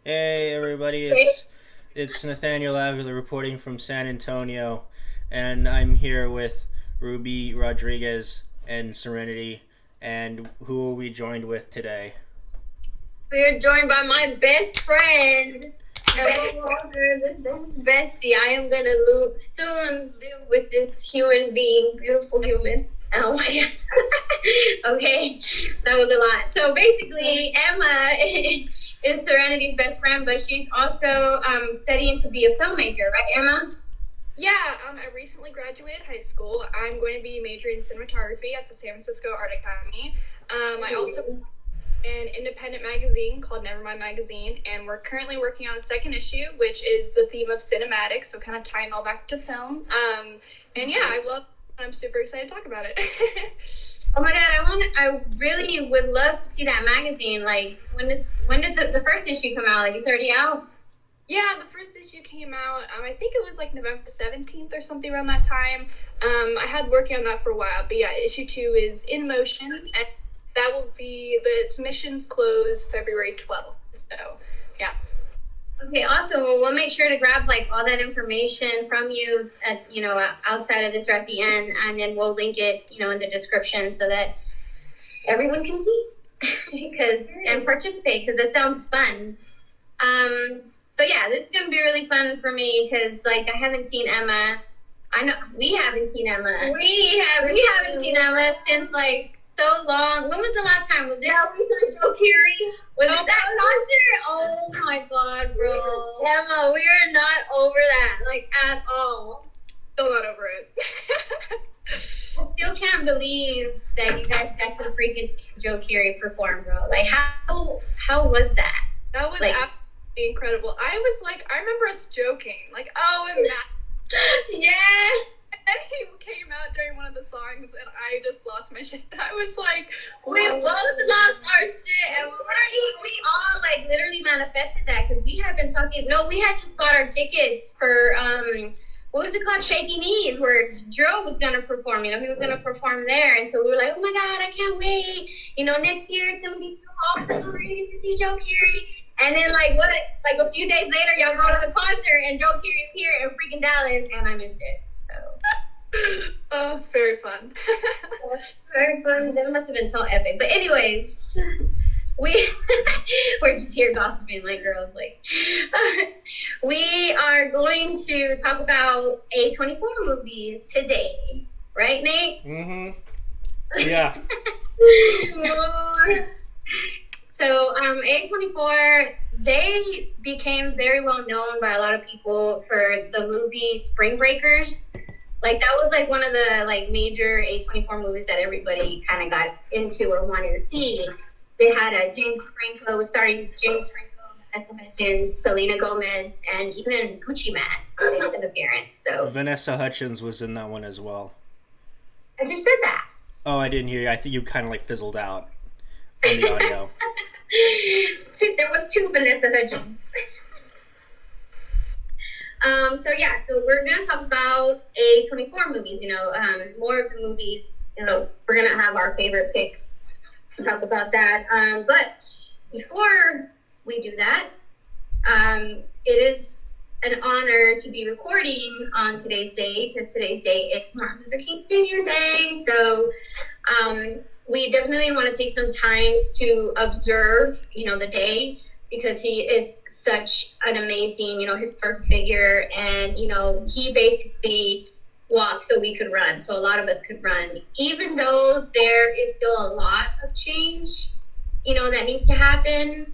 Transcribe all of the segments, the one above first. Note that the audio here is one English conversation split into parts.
Hey everybody, it's Nathaniel Avila reporting from San Antonio, and I'm here with Ruby Rodriguez and Serenity. And who are we joined with today? We are joined by my best friend, this bestie. I am gonna soon live with this human being, beautiful human. Oh my god. Okay, that was a lot. So basically, Emma is Serenity's best friend, but she's also studying to be a filmmaker, right, Emma? Yeah, I recently graduated high school. I'm going to be majoring in cinematography at the San Francisco Art Academy. I also an independent magazine called Nevermind Magazine, and we're currently working on the second issue, which is the theme of cinematics, so kind of tying all back to film. And yeah, I'm super excited to talk about it. Oh my god, I really would love to see that magazine. Like, when did the first issue come out? Like, it's already out? Yeah, the first issue came out, I think it was like November 17th or something around that time. I had working on that for a while, but yeah, issue 2 is in motion, and that will be, the submissions close February 12th, so yeah. Okay, awesome. Well, we'll make sure to grab like all that information from you at, outside of this or at the end, and then we'll link it, in the description so that everyone can see and participate, because it sounds fun. So yeah, this is gonna be really fun for me because like I haven't seen Emma. I know we haven't seen Emma. We haven't seen Emma since like so long. When was the last time? Was it? Yeah, we saw Joe Carey. Was it that concert? Oh my god, bro. Emma, we are not over that, like, at all. Still not over it. I still can't believe that you guys got to freaking see Joe Carey perform, bro. Like, how was that? That was like, absolutely incredible. I remember us joking, like, oh, and that. Yeah. And then he came out during one of the songs, and I just lost my shit. I was like, we both lost our shit, and we all like literally manifested that because we had been talking. No, we had just bought our tickets for what was it called? Shaky Knees, where Joe was gonna perform. He was gonna perform there, and so we were like, oh my god, I can't wait. Next year is gonna be so awesome. We're gonna get to see Joe Carey. And then, like a few days later, y'all go to the concert, and Joe Carey's here in freaking Dallas, and I missed it. So. Oh, very fun. Very fun. That must have been so epic. But anyways, we're just here gossiping like girls. Like, we are going to talk about A24 movies today, right, Nate? Mm-hmm. Yeah. So, A24, they became very well known by a lot of people for the movie Spring Breakers. Like, that was like one of the like major A24 movies that everybody kind of got into or wanted to see. They had James Franco, starring James Franco, Vanessa Hudgens, Selena Gomez, and even Gucci Man makes an appearance. So Vanessa Hudgens was in that one as well. I just said that. Oh, I didn't hear you. I think you kind of like fizzled out on the audio. There was 2 Vanessa Hudgens. So we're gonna talk about A24 movies. More of the movies. We're gonna have our favorite picks. Talk about that. But before we do that, it is an honor to be recording on today's day, because today's day is Martin Luther King Jr. Day. So we definitely want to take some time to observe, the day, because he is such an amazing, historic figure, and, he basically walked so we could run, so a lot of us could run, even though there is still a lot of change, that needs to happen.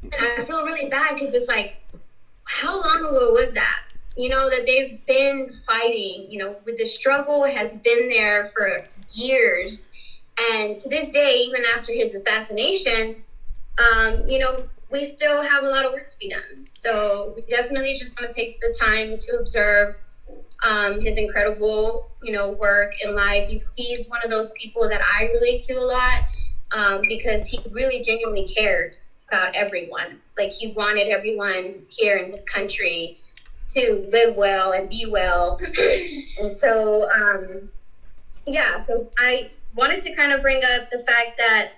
And I feel really bad because it's like, how long ago was that? That they've been fighting, with the struggle has been there for years. And to this day, even after his assassination, we still have a lot of work to be done. So we definitely just want to take the time to observe his incredible, work in life. He's one of those people that I relate to a lot, because he really genuinely cared about everyone. Like, he wanted everyone here in this country to live well and be well. And so, so I wanted to kind of bring up the fact that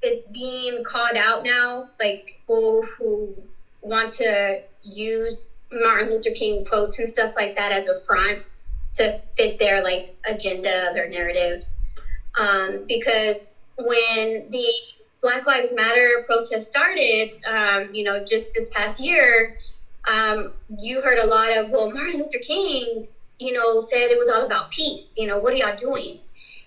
it's being called out now, like people who want to use Martin Luther King quotes and stuff like that as a front to fit their like agenda, their narrative. Because when the Black Lives Matter protest started, just this past year, you heard a lot of, well, Martin Luther King, said it was all about peace. What are y'all doing?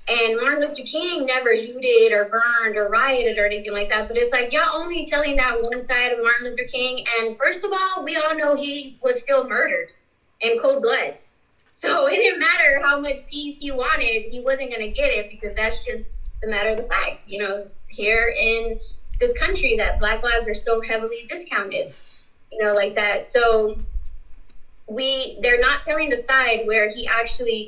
And Martin Luther King never looted or burned or rioted or anything like that. But it's like, y'all only telling that one side of Martin Luther King. And first of all, we all know he was still murdered in cold blood. So it didn't matter how much peace he wanted, he wasn't going to get it, because that's just the matter of the fact. Here in this country that Black lives are so heavily discounted, like that. So they're not telling the side where he's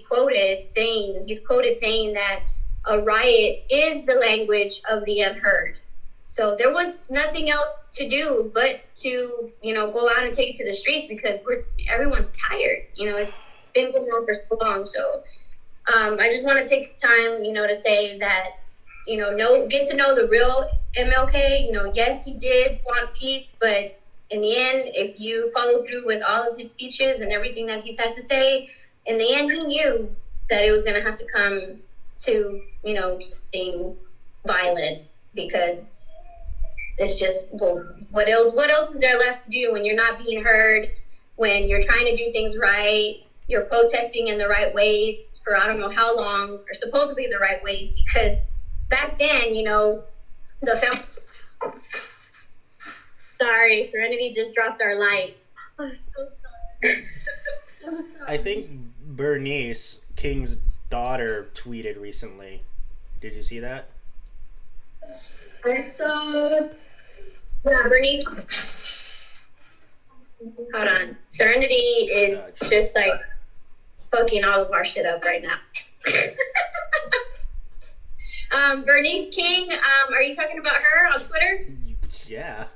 quoted saying that a riot is the language of the unheard. So there was nothing else to do but to, go out and take it to the streets, because everyone's tired. It's been going on for so long. So I just want to take the time, to say that, get to know the real MLK. Yes, he did want peace, but in the end, if you follow through with all of his speeches and everything that he's had to say, in the end, he knew that it was going to have to come to, something violent, because it's just, well, what else is there left to do when you're not being heard, when you're trying to do things right, you're protesting in the right ways for I don't know how long, or supposedly the right ways, because back then, Sorry, Serenity just dropped our light. I'm so sorry. So sorry. I think Bernice, King's daughter, tweeted recently. Did you see that? I saw... Yeah, Bernice... Hold on. Serenity is just like fucking all of our shit up right now. Bernice King, are you talking about her on Twitter? Yeah.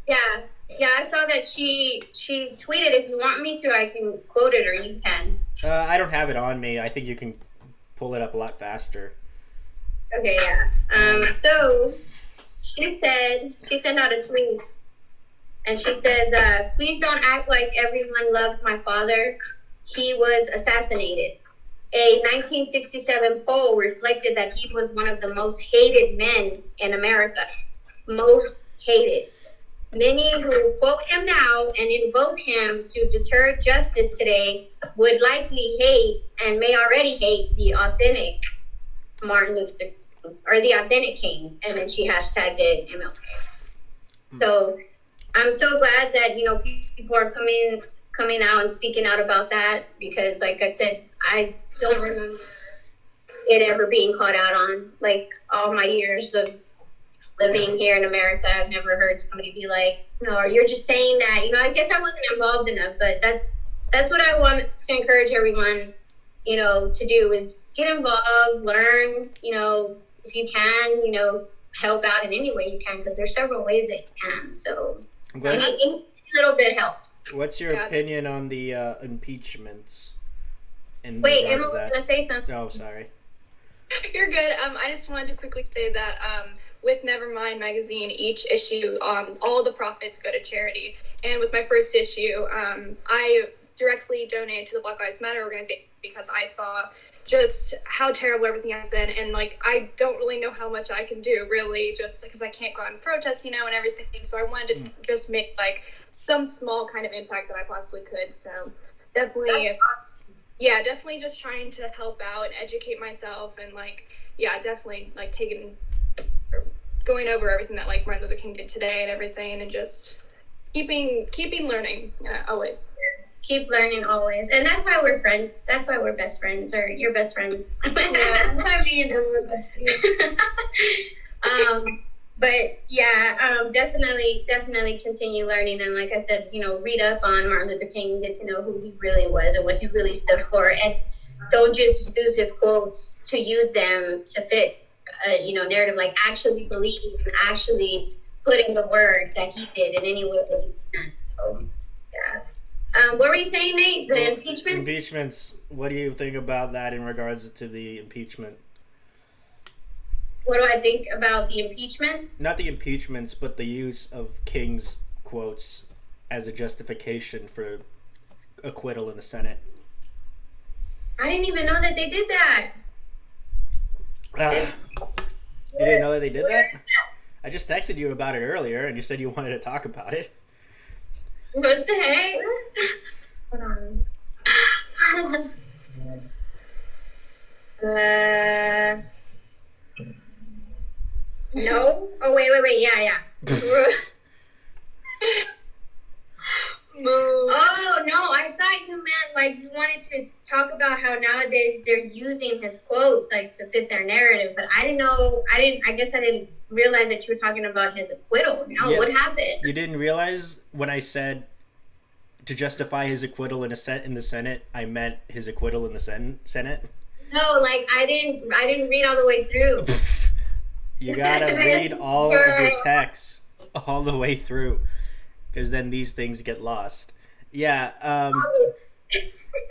Yeah, I saw that she tweeted. If you want me to, I can quote it, or you can. I don't have it on me. I think you can pull it up a lot faster. Okay, yeah. So she sent out a tweet, and she says, please don't act like everyone loved my father. He was assassinated. A 1967 poll reflected that he was one of the most hated men in America. Most hated. Many who quote him now and invoke him to deter justice today would likely hate, and may already hate, the authentic Martin Luther King, or the authentic King. And then she hashtagged it MLK. So I'm so glad that, people are coming out and speaking out about that, because like I said, I don't remember it ever being called out on. Like, all my years of living here in America, I've never heard somebody be like, no, you're just saying that. I guess I wasn't involved enough, but that's what I want to encourage everyone, to do, is just get involved, learn, if you can, help out in any way you can, because there's several ways that you can. So any little bit helps. What's your opinion on the impeachments? Wait, Emma was going to say something. Oh, sorry. You're good. I just wanted to quickly say that with Nevermind magazine, each issue, all the profits go to charity. And with my first issue, I directly donated to the Black Lives Matter organization, because I saw just how terrible everything has been. And I don't really know how much I can do, really, just because I can't go out and protest, and everything. So I wanted to just make some small kind of impact that I possibly could. So definitely, definitely just trying to help out and educate myself, and definitely going over everything that Martin Luther King did today and everything, and just keeping learning, always. Keep learning always. And that's why we're friends. That's why we're best friends, or you're best friends. Yeah, me and we're best friends. But yeah, definitely continue learning. And like I said, read up on Martin Luther King, get to know who he really was and what he really stood for. And don't just use his quotes to use them to fit narrative. Actually believe and actually put in the word that he did in any way that you can. So yeah. What were you saying, Nate? The impeachments? Impeachments. What do you think about that in regards to the impeachment? What do I think about the impeachments? Not the impeachments, but the use of King's quotes as a justification for acquittal in the Senate. I didn't even know that they did that. You didn't know that they did that? I just texted you about it earlier, and you said you wanted to talk about it. What the heck? Hold on. No. Oh wait. Yeah. Oh no, I thought you meant like you wanted to talk about how nowadays they're using his quotes like to fit their narrative, but I didn't know. I guess I didn't realize that you were talking about his acquittal. No, Yeah. what happened? You didn't realize when I said to justify his acquittal in the Senate, I meant his acquittal in the Senate. No, like I didn't read all the way through. You gotta read all of your texts all the way through, because then these things get lost. Yeah.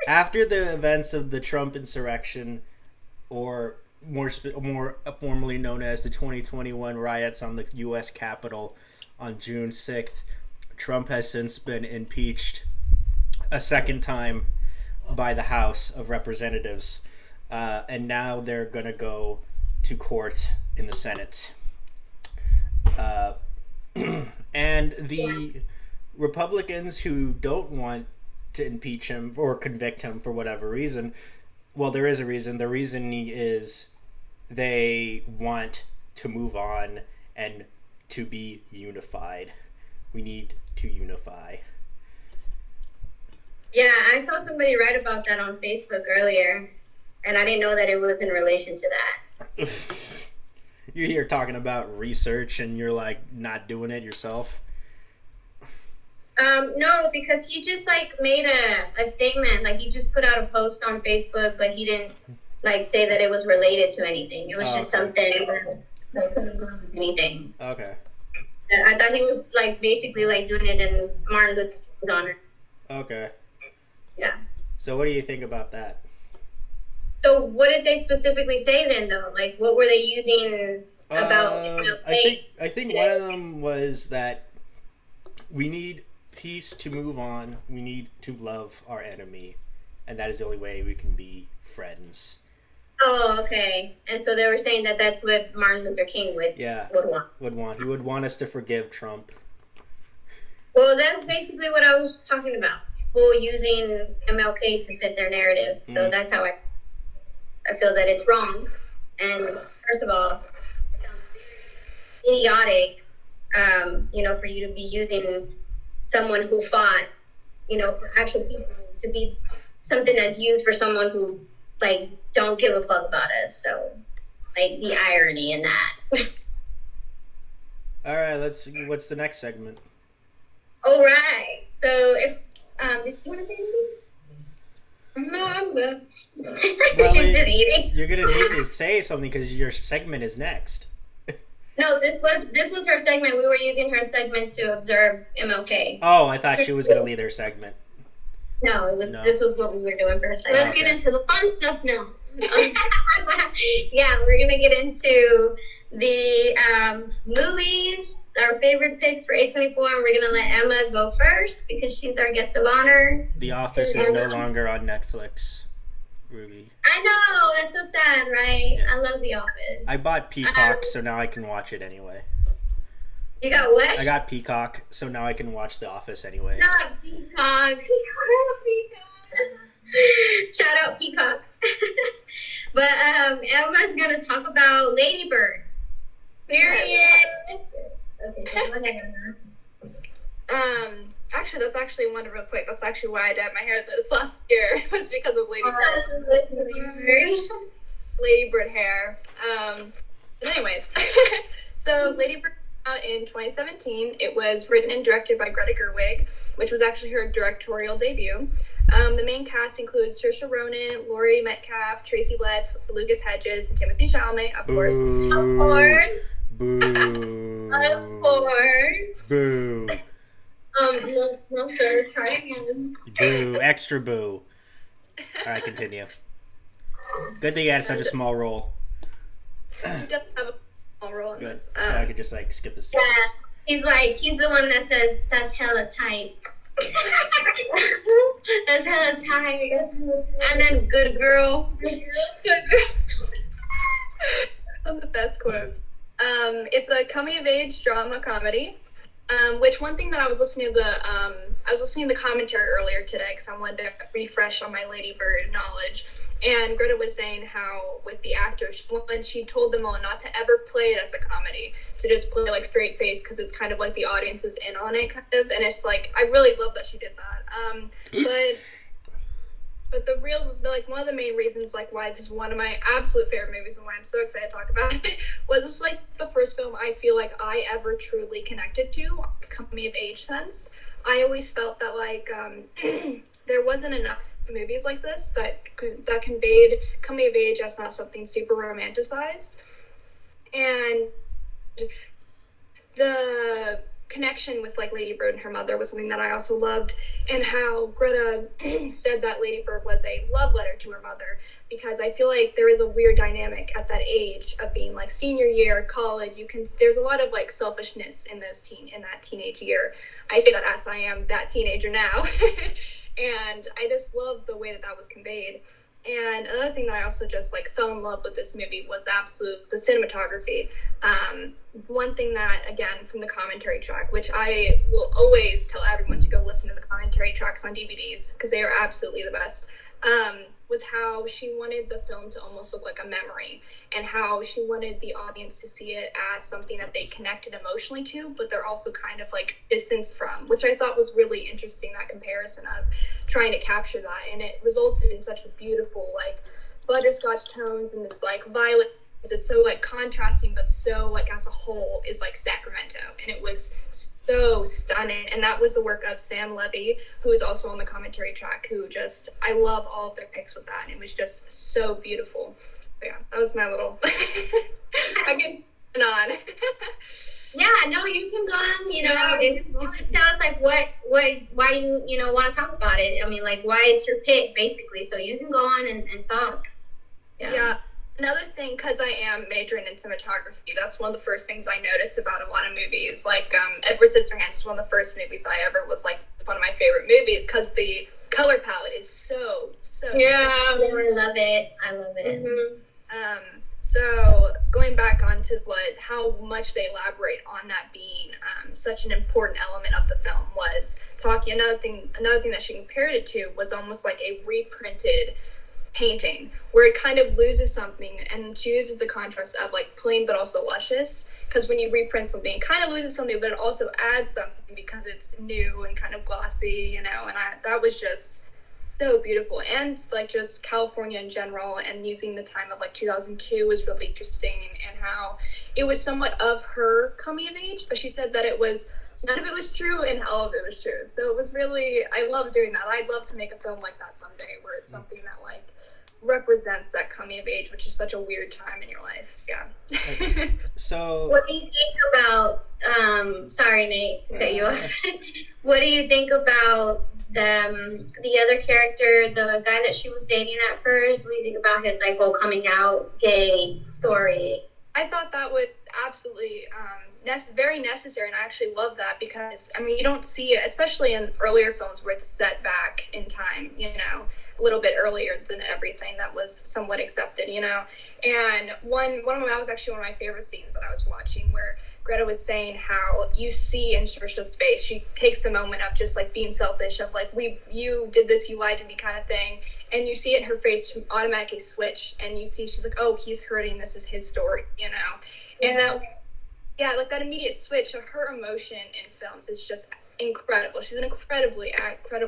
After the events of the Trump insurrection, or more formally known as the 2021 riots on the U.S. Capitol on June 6th, Trump has since been impeached a second time by the House of Representatives, and now they're gonna go to court in the Senate. And the Republicans who don't want to impeach him or convict him for whatever reason, well, there is a reason. The reason is they want to move on and to be unified. We need to unify. Yeah, I saw somebody write about that on Facebook earlier, and I didn't know that it was in relation to that. You're here talking about research and you're like not doing it yourself. No, because he just like made a statement, like he just put out a post on Facebook, but he didn't like say that it was related to anything. It was just something that couldn't go with anything. Okay. I thought he was like basically like doing it in Martin Luther King's honor. Okay. Yeah. So what do you think about that? So what did they specifically say then, though? Like, what were they using about? I think one of them was that we need peace to move on. We need to love our enemy, and that is the only way we can be friends. Oh, okay. And so they were saying that that's what Martin Luther King would want. He would want us to forgive Trump. Well, that's basically what I was talking about. People using MLK to fit their narrative. So that's how I feel that it's wrong. And first of all, it sounds very idiotic, for you to be using someone who fought, for actual people to be something that's used for someone who, like, don't give a fuck about us. So, like, the irony in that. All right, let's see. What's the next segment? All right. So, if did you want to say anything? No, I'm good. She's just eating. You're gonna need to say something because your segment is next. No, this was her segment. We were using her segment to observe MLK. Oh, I thought she was gonna lead her segment. No, it was. No. This was what we were doing for her segment. Let's get into the fun stuff now. Yeah, we're gonna get into the movies, our favorite picks for A24, and we're gonna let Emma go first because she's our guest of honor. The Office is no longer on Netflix, Ruby. I know, that's so sad, right? Yeah. I love The Office. I bought Peacock, so now I can watch it anyway. You got what? I got Peacock, so now I can watch The Office anyway. Not Peacock. Shout out Peacock. But Emma's gonna talk about Lady Bird. Period. Yes. Okay, so go ahead, Emma. Actually, that's actually one real quick. That's actually why I dyed my hair this last year. It was because of Lady Bird. Lady Bird hair. But anyways, so Lady Bird came out in 2017. It was written and directed by Greta Gerwig, which was actually her directorial debut. The main cast includes Saoirse Ronan, Laurie Metcalf, Tracy Letts, Lucas Hedges, and Timothy Chalamet, of course. Of course. Boo. Of course. Boo. No, sir. Try again. Boo. Extra boo. All right, continue. Good thing you had such a small role. He does have a small role in Good. this. So I could just like skip this. Yeah, he's the one that says that's hella tight. That's hella tight. And then good girl. Good girl. One of the best quotes. It's a coming of age drama comedy. Which one thing that I was listening to the commentary earlier today because I wanted to refresh on my Lady Bird knowledge. And Greta was saying how with the actors, she told them all not to ever play it as a comedy, to just play like straight face because it's kind of like the audience is in on it kind of. And it's like, I really love that she did that. But one of the main reasons like why this is one of my absolute favorite movies and why I'm so excited to talk about it was just like the first film I feel like I ever truly connected to, coming of age sense. I always felt that like there wasn't enough movies like this that conveyed coming of age as not something super romanticized, and the connection with like Lady Bird and her mother was something that I also loved, and how Greta said that Lady Bird was a love letter to her mother, because I feel like there is a weird dynamic at that age of being like senior year, college. There's a lot of like selfishness in that teenage year. I say that as I am that teenager now. And I just love the way that was conveyed. And another thing that I also just like fell in love with this movie was the cinematography. One thing that, again, from the commentary track, which I will always tell everyone to go listen to the commentary tracks on DVDs because they are absolutely the best, was how she wanted the film to almost look like a memory, and how she wanted the audience to see it as something that they connected emotionally to, but they're also kind of like distanced from, which I thought was really interesting, that comparison of trying to capture that. And it resulted in such a beautiful like butterscotch tones and this like violet. It's so like contrasting, but so like as a whole is like Sacramento, and it was so stunning. And that was the work of Sam Levy, who is also on the commentary track, who just, I love all of their picks with that, and it was just so beautiful. So yeah, that was my little I can on. Yeah, no, you can go on, if you just tell us like why you want to talk about it. I mean, like why it's your pick basically, so you can go on and talk. Yeah. Another thing, because I am majoring in cinematography, that's one of the first things I noticed about a lot of movies. Like, Edward Scissorhands was one of the first movies I ever was like, it's one of my favorite movies, because the color palette is so yeah, I love it. Mm-hmm. So going back onto how much they elaborate on that being such an important element of the film was talking. Another thing that she compared it to was almost like a reprinted painting, where it kind of loses something, and she uses the contrast of like plain but also luscious, because when you reprint something it kind of loses something, but it also adds something because it's new and kind of glossy, and that was just so beautiful. And like just California in general, and using the time of like 2002 was really interesting, and how it was somewhat of her coming of age, but she said that none of it was true and all of it was true. So it was really, I love doing that. I'd love to make a film like that someday, where it's something that like represents that coming of age, which is such a weird time in your life. Yeah. Okay. So what do you think about sorry Nate to cut you off. What do you think about the other character, the guy that she was dating at first? What do you think about his like whole coming out gay story? I thought that would absolutely very necessary, and I actually love that, because I mean you don't see it, especially in earlier films where it's set back in time, a little bit earlier than everything that was somewhat accepted, And one of them, that was actually one of my favorite scenes that I was watching, where Greta was saying how you see in Saoirse's face, she takes the moment of just like being selfish, of like, you did this, you lied to me kind of thing. And you see it in her face, she automatically switch, and you see she's like, oh, he's hurting, this is his story, And like that immediate switch of her emotion in films is just incredible. She's an incredible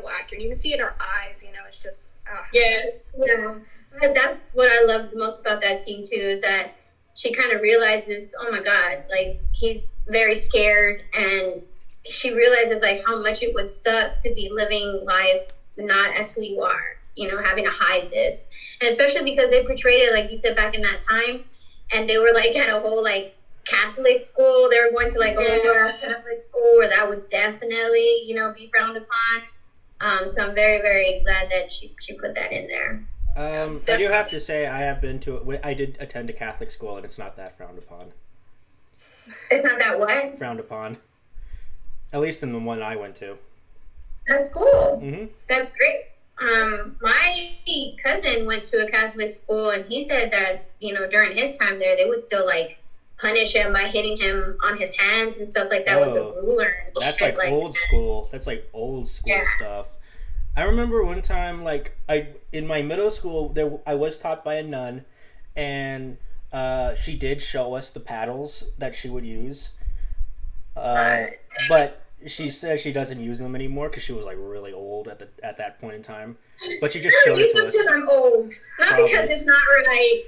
actor, and you can see it in her eyes, it's just Yes. Yeah. That's what I love the most about that scene too, is that she kind of realizes, oh my God, like he's very scared, and she realizes like how much it would suck to be living life not as who you are, having to hide this. And especially because they portrayed it, like you said, back in that time, and they were like at a whole like Catholic school. They were going to like a whole Catholic school where that would definitely, be frowned upon. So I'm very, very glad that she put that in there. I do have to say I have been to it. I did attend a Catholic school, and it's not that frowned upon. It's not that what? Frowned upon. At least in the one I went to. That's cool. Mm-hmm. That's great. My cousin went to a Catholic school, and he said that, you know, during his time there, they would still, like, punish him by hitting him on his hands and stuff like that with a ruler. And that's shit like old school. That's like old school stuff. I remember one time, like, in my middle school, I was taught by a nun, and she did show us the paddles that she would use. But she says she doesn't use them anymore because she was like really old at that point in time. But she just showed it to us. Because I'm old, not Probably. because it's not right.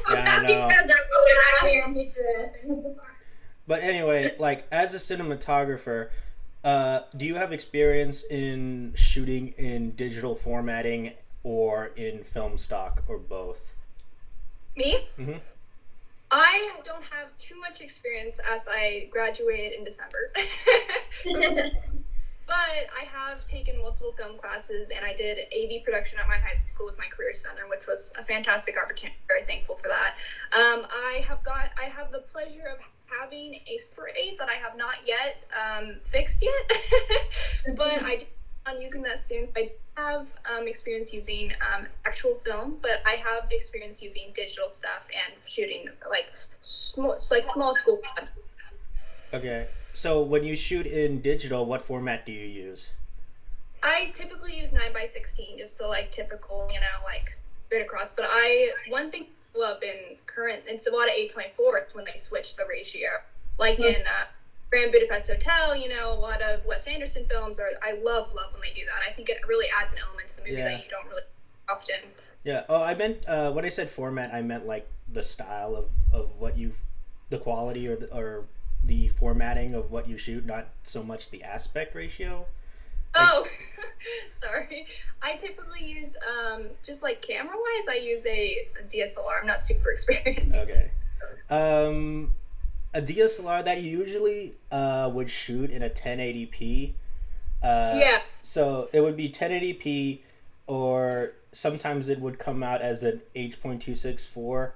Yeah, not because I'm old. But anyway, like as a cinematographer, do you have experience in shooting in digital formatting or in film stock or both? Me? Mm-hmm. I don't have too much experience as I graduated in December. But I have taken multiple film classes, and I did AV production at my high school with my career center, which was a fantastic opportunity. Very thankful for that. I have the pleasure of having a Super 8 that I have not yet fixed yet, but I do plan on using that soon. I have experience using actual film, but I have experience using digital stuff and shooting like small school. Okay. So when you shoot in digital, what format do you use? I typically use 9:16, just the like typical, like straight across. But one thing I love it's a lot of A24 is when they switch the ratio. Like in Grand Budapest Hotel, a lot of Wes Anderson films, I love when they do that. I think it really adds an element to the movie that you don't really often. Yeah. Oh, I meant when I said format, I meant like the style of what the quality or the formatting of what you shoot, not so much the aspect ratio. Oh, sorry. I typically use, just like camera-wise, I use a DSLR. I'm not super experienced. Okay. A DSLR that you usually would shoot in a 1080p. Yeah. So it would be 1080p, or sometimes it would come out as an H.264,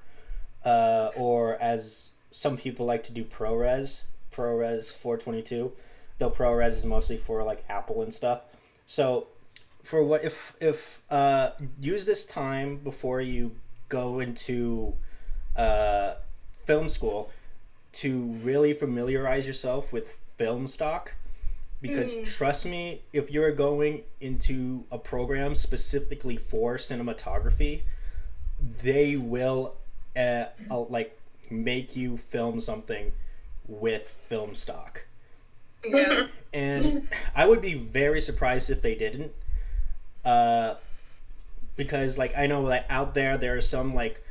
or as some people like to do ProRes 422, though ProRes is mostly for like Apple and stuff. So for what if use this time before you go into film school to really familiarize yourself with film stock, because trust me, if you're going into a program specifically for cinematography, they will like make you film something with film stock. Yeah. And I would be very surprised if they didn't, because like I know that out there are some like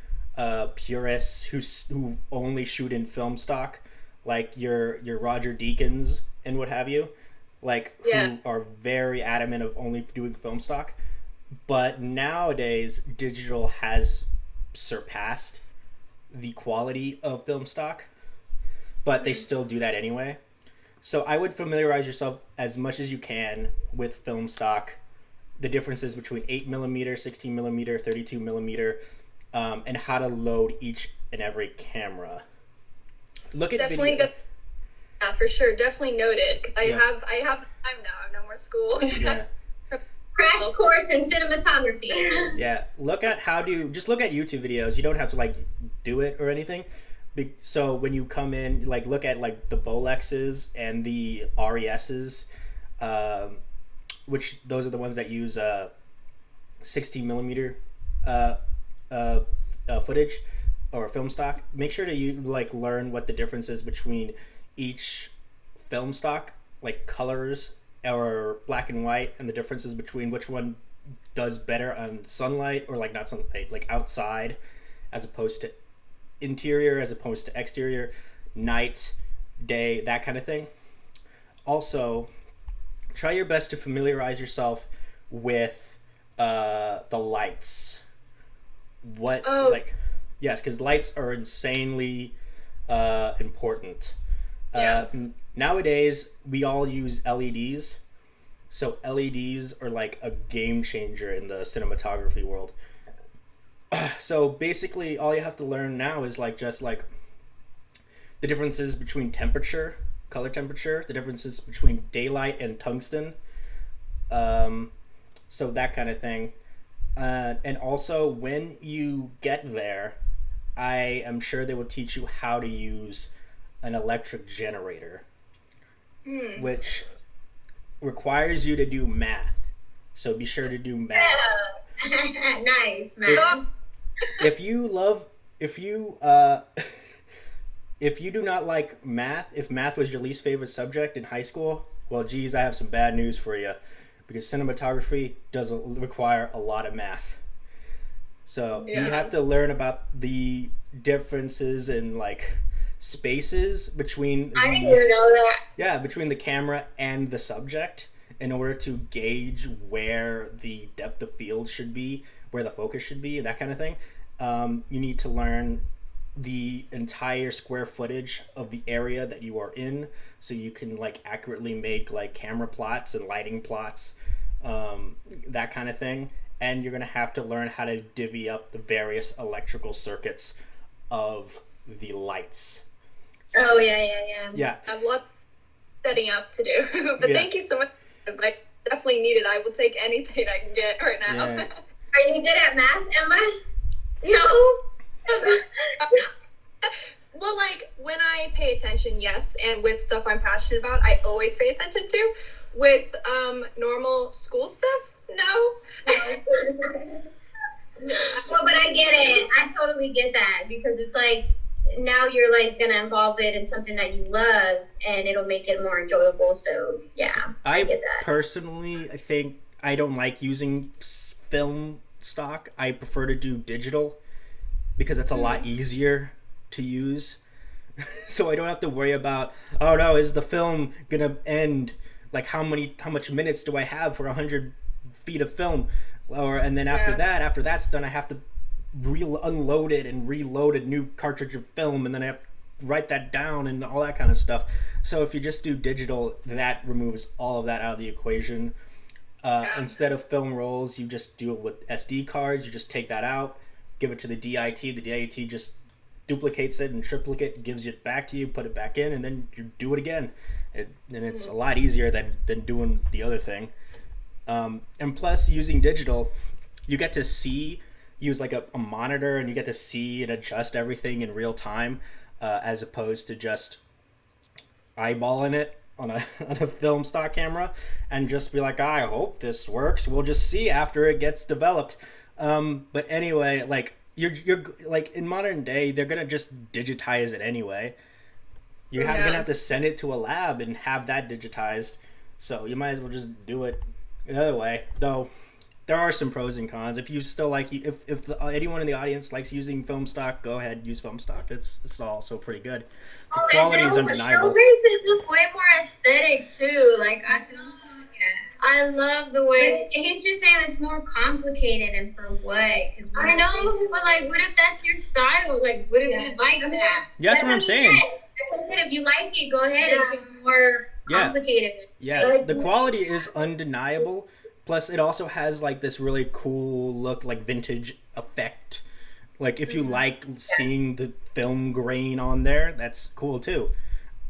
purists who only shoot in film stock, like your Roger Deakins and what have you, like who are very adamant of only doing film stock. But nowadays digital has surpassed the quality of film stock, but they still do that anyway. So I would familiarize yourself as much as you can with film stock, the differences between 8mm, 16mm, 32mm, and how to load each and every camera. Look at definitely video. Yeah, for sure. Definitely noted. I have time now. I have no more school. Yeah. Crash course in cinematography. Yeah, look at look at YouTube videos. You don't have to like do it or anything. So when you come in, like look at like the Bolexes and the RESs, which those are the ones that use 16mm footage or film stock. Make sure to learn what the difference is between each film stock, like colors or black and white, and the differences between which one does better on sunlight or like not sunlight, like outside as opposed to interior, as opposed to exterior, night, day, that kind of thing. Also, try your best to familiarize yourself with the lights. Yes, because lights are insanely important. Nowadays we all use LEDs, so LEDs are like a game changer in the cinematography world. So basically, all you have to learn now is like just like the differences between temperature, color temperature, the differences between daylight and tungsten. Um, so that kind of thing. And also, when you get there, I am sure they will teach you how to use an electric generator, which requires you to do math. So be sure to do math. Nice, man. If you love, if you if you do not like math, if math was your least favorite subject in high school, well, geez, I have some bad news for you, because cinematography does require a lot of math. So you have to learn about the differences in like spaces between I didn't even know that. between the camera and the subject in order to gauge where the depth of field should be, where the focus should be, that kind of thing. You need to learn the entire square footage of the area that you are in, so you can like accurately make like camera plots and lighting plots, that kind of thing. And you're going to have to learn how to divvy up the various electrical circuits of the lights. Oh, yeah. Yeah. I have lots of setting up to do. But thank you so much. Like, definitely needed. I will take anything I can get right now. Yeah. Are you good at math, Emma? No. Well, like, when I pay attention, yes. And with stuff I'm passionate about, I always pay attention to. With normal school stuff, no. Well, but I get it. I totally get that, because it's like now you're like gonna involve it in something that you love, and it'll make it more enjoyable. So yeah, I get that. Personally, I think I don't like using film stock. I prefer to do digital because it's a lot easier to use. So I don't have to worry about, oh no, is the film gonna end? Like how much minutes do I have for 100 feet of film? And then after that's done, I have to unload it and reload a new cartridge of film, and then I have to write that down and all that kind of stuff. So if you just do digital, that removes all of that out of the equation. Instead of film rolls, you just do it with SD cards. You just take that out, give it to the DIT. The DIT just duplicates it and triplicate, gives it back to you, put it back in, and then you do it again. And it's a lot easier than doing the other thing. And plus, using digital, you get to use like a monitor, and you get to see and adjust everything in real time, as opposed to just eyeballing it on a film stock camera and just be like, I hope this works. We'll just see after it gets developed. But anyway, like you're like in modern day, they're gonna just digitize it anyway. You're gonna have to send it to a lab and have that digitized. So you might as well just do it the other way. Though there are some pros and cons. If you still like, if anyone in the audience likes using film stock, go ahead, use film stock. It's also pretty good. The quality is undeniable. It looks way more aesthetic too. Like I love the way he's just saying it's more complicated, and for what? I know, but like, what if that's your style? Like, what if you like that? Yeah, that's what I'm saying. If you like it, go ahead. It's just more complicated. Yeah, like, the quality is undeniable. Plus, it also has like this really cool look, like vintage effect. Like if you like seeing the film grain on there, that's cool too.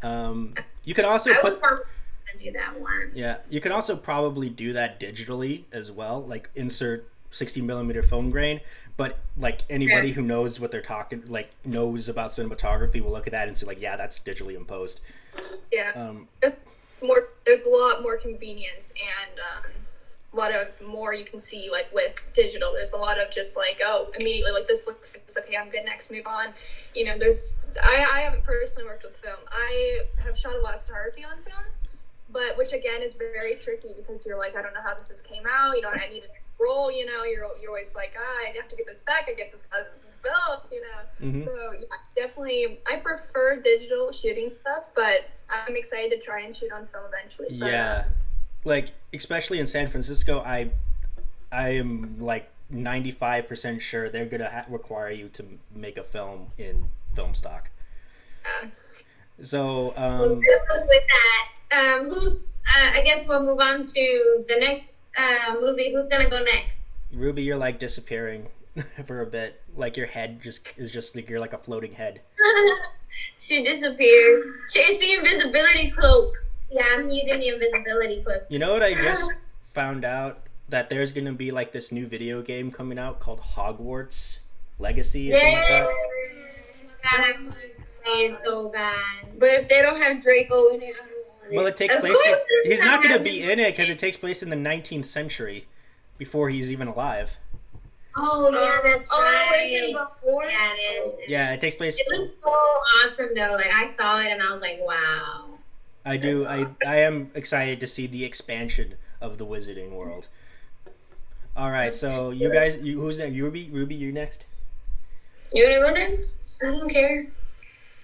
You can also do that one. Yeah, you can also probably do that digitally as well, like insert 60mm film grain. But like anybody who knows what they're talking, like knows about cinematography, will look at that and say like, yeah, that's digitally imposed. Yeah, there's a lot more convenience, and a lot of more you can see like with digital. There's a lot of just like, oh, immediately like this looks okay, I'm good, next, move on. You know, I haven't personally worked with film. I have shot a lot of photography on film, but which again is very tricky, because you're like, I don't know how this came out, you know, and I need a roll, you know, you're always like, I have to get this back, I get this built, you know. So yeah, definitely I prefer digital shooting stuff, but I'm excited to try and shoot on film eventually. But, like especially in San Francisco, I am like 95% sure they're gonna require you to make a film in film stock. So with that, I guess we'll move on to the next movie. Who's gonna go next? Ruby, you're like disappearing. for a bit. Like your head is just like you're like a floating head. She disappeared. It's the invisibility cloak. Yeah, I'm using the invisibility cloak. You know what I just found out? That there's gonna be like this new video game coming out called Hogwarts Legacy or something like that. God, I want to play it so bad. But if they don't have Draco in it, I don't want it. Well, it takes place. He's not gonna be in it because it takes place in the 19th century, before he's even alive. Oh yeah, that's right. It's in before. Yeah, it is. Yeah, it takes place. It looks so awesome though. Like I saw it and I was like, wow. I do. I am excited to see the expansion of the Wizarding World. All right, so you guys, who's next? Ruby, you're next. You wanna go next? I don't care.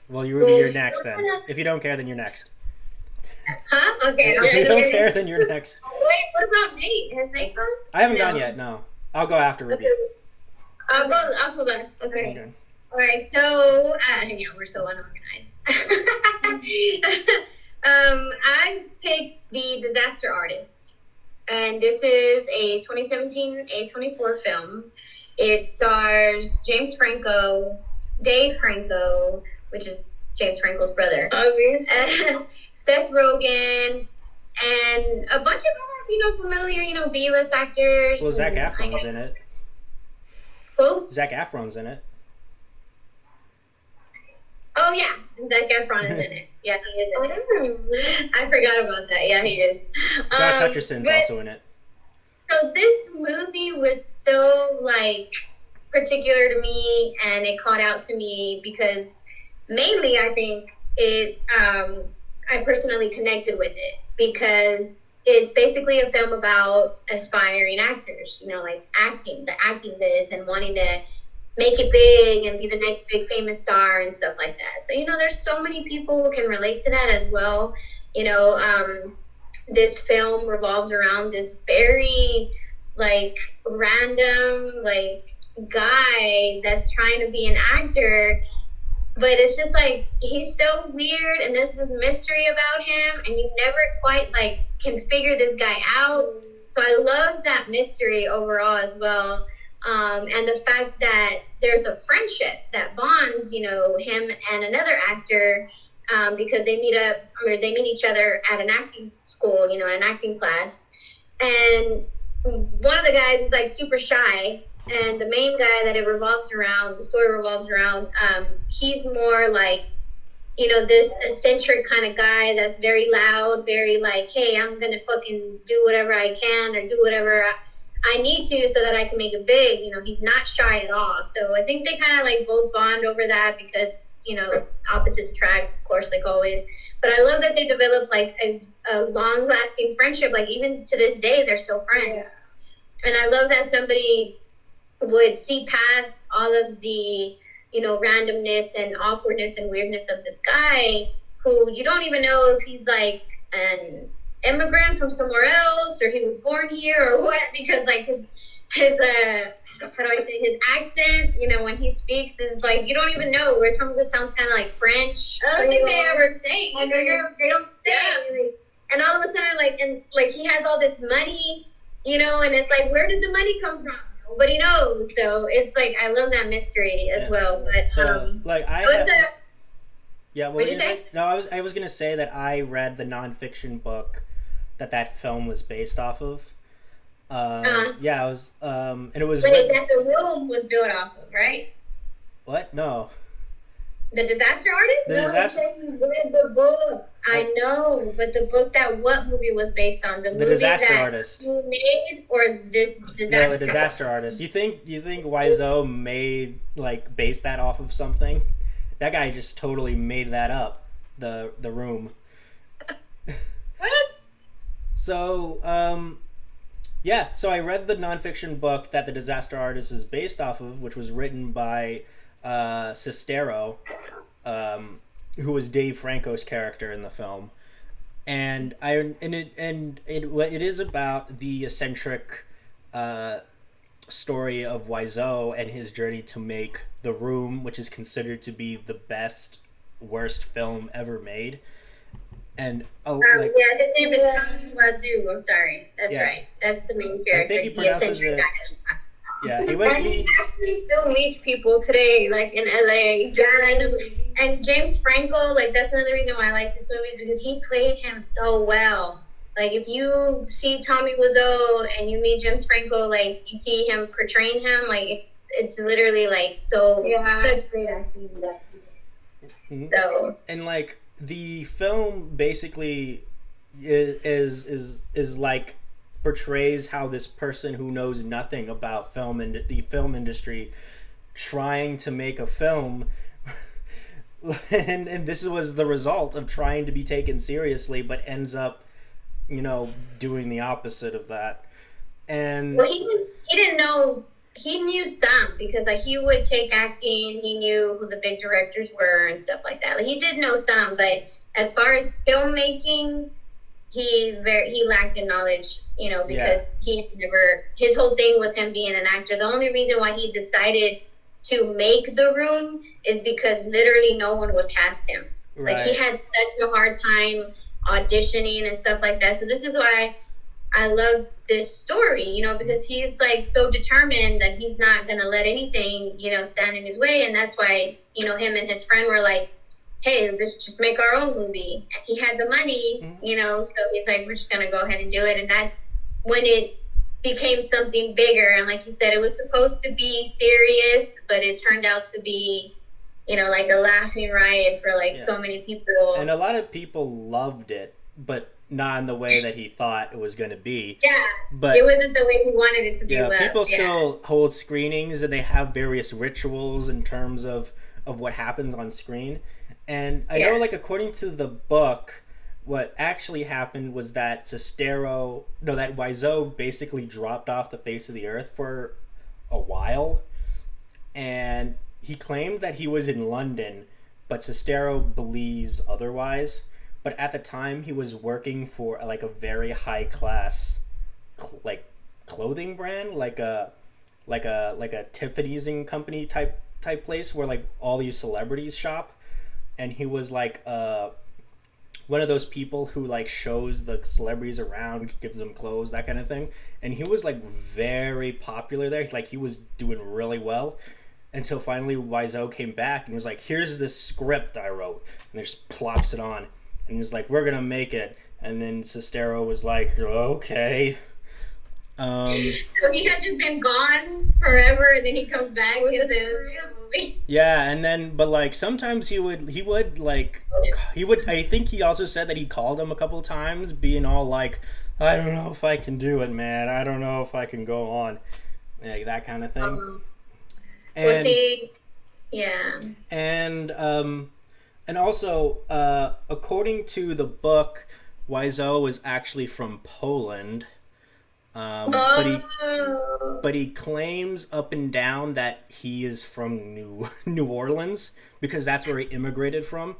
Well, Ruby, you're next then. If you don't care, then you're next. Huh? Okay. If you don't care, then you're next. Wait, what about Nate? Has Nate gone? I haven't gone yet. No, I'll go after Ruby. Okay. I'll go last. Okay. Okay. All right. So, yeah, we're so unorganized. I picked The Disaster Artist, and this is a 2017 A24 film. It stars James Franco, Dave Franco, which is James Franco's brother, obviously, Seth Rogen, and a bunch of other, familiar, B-list actors. Well, Zac Efron's in it. Who? Zac Efron's in it. Oh, yeah. Zac Efron is in it. Yeah, he is in it. I forgot about that. Yeah, he is. Josh Hutcherson's also in it. So this movie was so, particular to me, and it caught out to me because mainly I think I personally connected with it because it's basically a film about aspiring actors, acting, the acting biz, and wanting to make it big and be the next big famous star and stuff like that. So, there's so many people who can relate to that as well. This film revolves around this very, random, guy that's trying to be an actor, but it's just he's so weird and there's this mystery about him and you never quite can figure this guy out. So I love that mystery overall as well. And the fact that there's a friendship that bonds, him and another actor, because they meet each other at an acting school, an acting class. And one of the guys is super shy, and the main guy that the story revolves around, he's more this eccentric kind of guy that's very loud, very hey, I'm gonna fucking do whatever I can or do whatever I need to so that I can make it big. He's not shy at all. So I think they kind of both bond over that because, opposites attract, of course, always. But I love that they developed a long lasting friendship. Even to this day, they're still friends. Yeah. And I love that somebody would see past all of the, randomness and awkwardness and weirdness of this guy who you don't even know if he's an immigrant from somewhere else or he was born here or what, because his how do I say, his accent, when he speaks is you don't even know where it's from. It sounds kind of like French. I don't think they ever say. They don't say. Yeah. And all of a sudden, he has all this money, and it's where did the money come from? Nobody knows. So it's I love that mystery as well. But yeah. What did you say? No, I was gonna say that I read the nonfiction book that film was based off of. Yeah, it was, and it was. Wait, that the room was built off of, right? What? No. The Disaster Artist? The Disaster. You read the book. I know, but the book that what movie was based on? The movie Disaster that Artist. You made, or this Disaster? No, the Disaster Artist. You think Wiseau made based that off of something? That guy just totally made that up. The room. What? So, yeah, so I read the nonfiction book that The Disaster Artist is based off of, which was written by Sestero, who was Dave Franco's character in the film, and it is about the eccentric story of Wiseau and his journey to make The Room, which is considered to be the worst film ever made. And yeah, his name is Wazoo. I'm sorry, that's right. That's the main character. I think he pronounces it. Yeah, he went. And he He actually still meets people today, like in LA. And James Franco, like that's another reason why I like this movie is because he played him so well. Like if you see Tommy Wiseau and you meet James Franco, like you see him portraying him, like it's literally like such great acting. So and like the film basically is like portrays how this person who knows nothing about film and the film industry trying to make a film and this was the result of trying to be taken seriously but ends up doing the opposite of that. And well, he didn't know. He knew some because like he would take acting. He knew who the big directors were and stuff like that. Like he did know some, but as far as filmmaking, he lacked in knowledge. Because he never. His whole thing was him being an actor. The only reason why he decided to make The Room is because literally no one would cast him. right. Like he had such a hard time auditioning and stuff like that. So this is why I love this story, because he's like so determined that he's not going to let anything, stand in his way. And that's why, him and his friend were like, hey, let's just make our own movie. And he had the money, so he's like, we're just going to go ahead and do it. And that's when it became something bigger. And like you said, it was supposed to be serious, but it turned out to be, like a laughing riot for so many people. And a lot of people loved it, but not in the way that he thought it was going to be. Yeah, but it wasn't the way he wanted it to be. Yeah, people still hold screenings and they have various rituals in terms of what happens on screen. And I know, like, according to the book, what actually happened was that that Wiseau basically dropped off the face of the earth for a while. And he claimed that he was in London, but Sestero believes otherwise. But at the time, he was working for like a very high class, clothing brand, like a Tiffany's and Company type place where like all these celebrities shop, and he was like one of those people who like shows the celebrities around, gives them clothes, that kind of thing. And he was like very popular there. Like he was doing really well. Until finally Wiseau came back and was like, here's this script I wrote. And just plops it on. And he's like, we're going to make it. And then Sestero was like, okay. So he had just been gone forever, and then he comes back because it was a movie. Yeah, and then, but like, sometimes he would, I think he also said that he called him a couple times, being all like, I don't know if I can do it, man. I don't know if I can go on. Like, that kind of thing. We'll see. Yeah. And also, according to the book, Wiseau was actually from Poland, but he claims up and down that he is from New Orleans because that's where he immigrated from.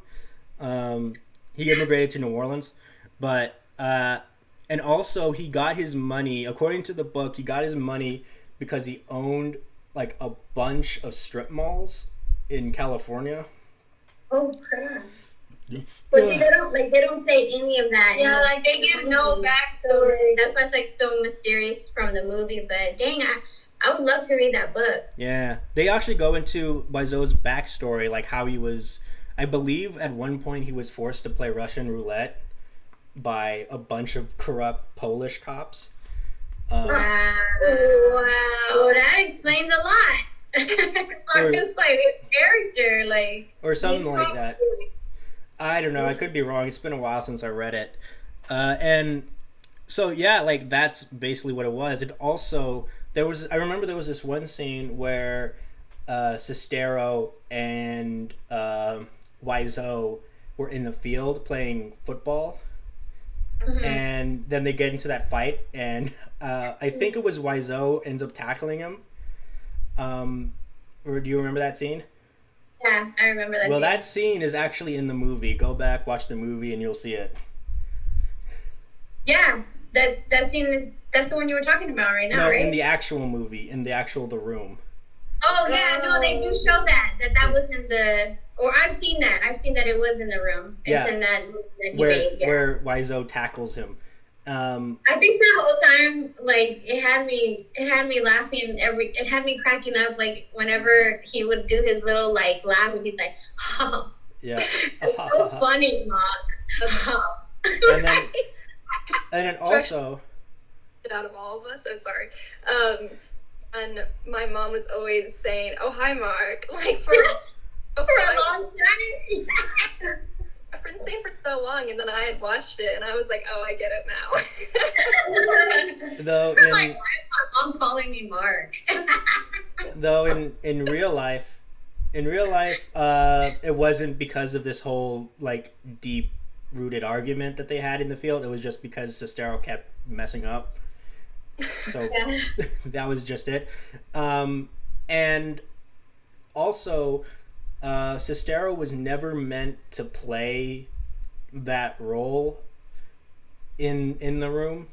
He immigrated to New Orleans, but and also he got his money. According to the book, he got his money because he owned like a bunch of strip malls in California. Oh crap! But see, they don't say any of that. Yeah, like they give no backstory. That's why it's like so mysterious from the movie. But dang, I would love to read that book. Yeah, they actually go into Wiseau's backstory, like how he was. I believe at one point he was forced to play Russian roulette by a bunch of corrupt Polish cops. Wow. Well, that explains a lot. It's like his character, like, or something like that. I don't know. I could be wrong. It's been a while since I read it. And so yeah, like that's basically what it was. It also I remember there was this one scene where Sestero and Wiseau were in the field playing football. Mm-hmm. And then they get into that fight, and I think it was Wiseau ends up tackling him. Or do you remember that scene? Yeah, I remember that. Well, that scene is actually in the movie. Go back, watch the movie, and you'll see it. Yeah, that scene that's the one you were talking about right now, right? No, in the actual movie, in the actual The Room. Oh yeah, no, they do show that was in the. Or I've seen that. I've seen that it was in The Room. It's in that movie that he made. Yeah. Where Wiseau tackles him. I think the whole time, like, it had me laughing it had me cracking up, like, whenever he would do his little, like, laugh, and he's like, oh. Yeah. It's so funny, Mark. And then also, out of all of us, so sorry. And my mom was always saying, "Oh, hi, Mark," like for a long time. I've been saying for so long, and then I had watched it, and I was like, "Oh, I get it though now." Like, why is my mom calling me Mark? Though in real life, it wasn't because of this whole like deep rooted argument that they had in the field. It was just because Sestero kept messing up. So that was just it. And also, Sestero was never meant to play that role in the room.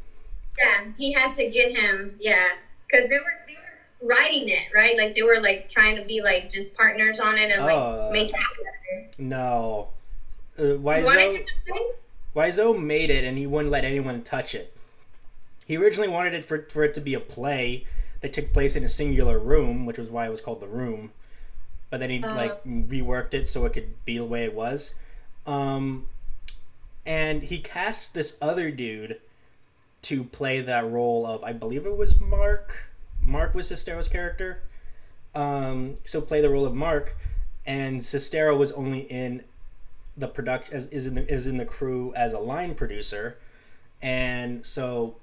Yeah, he had to get him. Yeah, because they were writing it, right? Like they were like trying to be like just partners on it and like make it together. No, Wiseau made it, and he wouldn't let anyone touch it. He originally wanted it for it to be a play that took place in a singular room, which was why it was called The Room. But then he like reworked it so it could be the way it was. And he cast this other dude to play that role of, I believe it was Mark. Mark was Sestero's character. So play the role of Mark, and Sestero was only in the production is in the crew as a line producer, and so.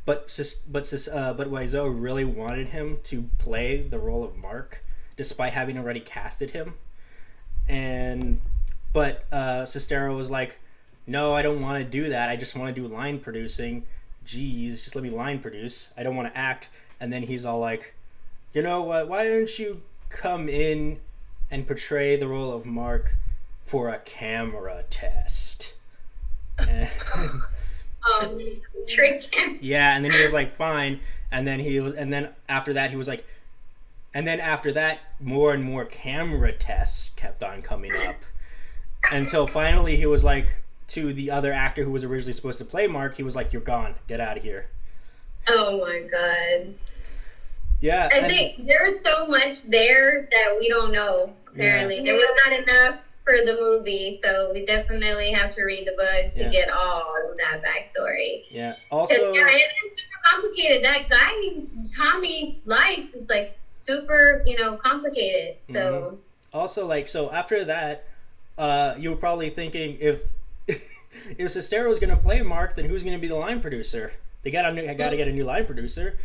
But Wiseau really wanted him to play the role of Mark, despite having already casted him. But Sestero was like, "No, I don't want to do that. I just want to do line producing. Jeez, just let me line produce. I don't want to act." And then he's all like, "You know what? Why don't you come in and portray the role of Mark for a camera test?" And Tricked him. Yeah, and then he was like, "Fine." And then after that, he was like, and then after that, more and more camera tests kept on coming up, until finally he was like to the other actor who was originally supposed to play Mark. He was like, "You're gone. Get out of here." Oh my god. Yeah, I think there was so much there that we don't know. Apparently, there was not enough for the movie, so we definitely have to read the book to get all of that backstory. Yeah. Also, it is super complicated. That guy, Tommy's life is like super, complicated. So also, like, so after that, you were probably thinking if Sestero was gonna play Mark, then who's gonna be the line producer? They got to get a new line producer.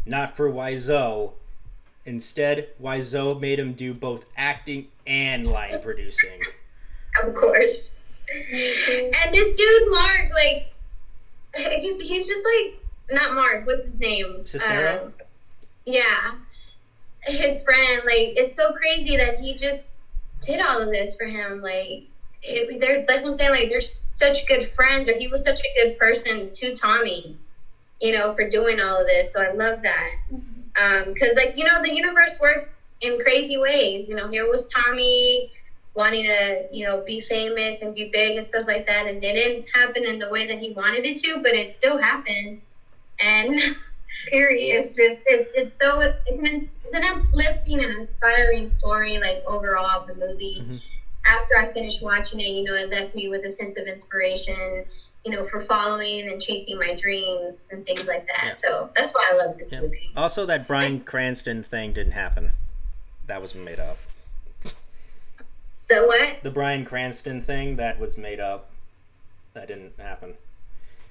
Not for Wiseau. Instead, Wiseau made him do both acting and line producing. Of course. And this dude, Mark, like, he's just like, not Mark, what's his name? Sestero? Yeah. His friend, like, it's so crazy that he just did all of this for him. Like, that's what I'm saying, like, they're such good friends, or he was such a good person to Tommy, for doing all of this. So I love that. Because, like, the universe works in crazy ways. Here was Tommy wanting to, be famous and be big and stuff like that. And it didn't happen in the way that he wanted it to, but it still happened. And period. It's just, it's an uplifting and inspiring story, like, overall of the movie. Mm-hmm. After I finished watching it, it left me with a sense of inspiration, for following and chasing my dreams and things like that. Yeah. So that's why I love this movie. Also, that Bryan Cranston thing didn't happen. That was made up. The what? The Bryan Cranston thing, that was made up. That didn't happen.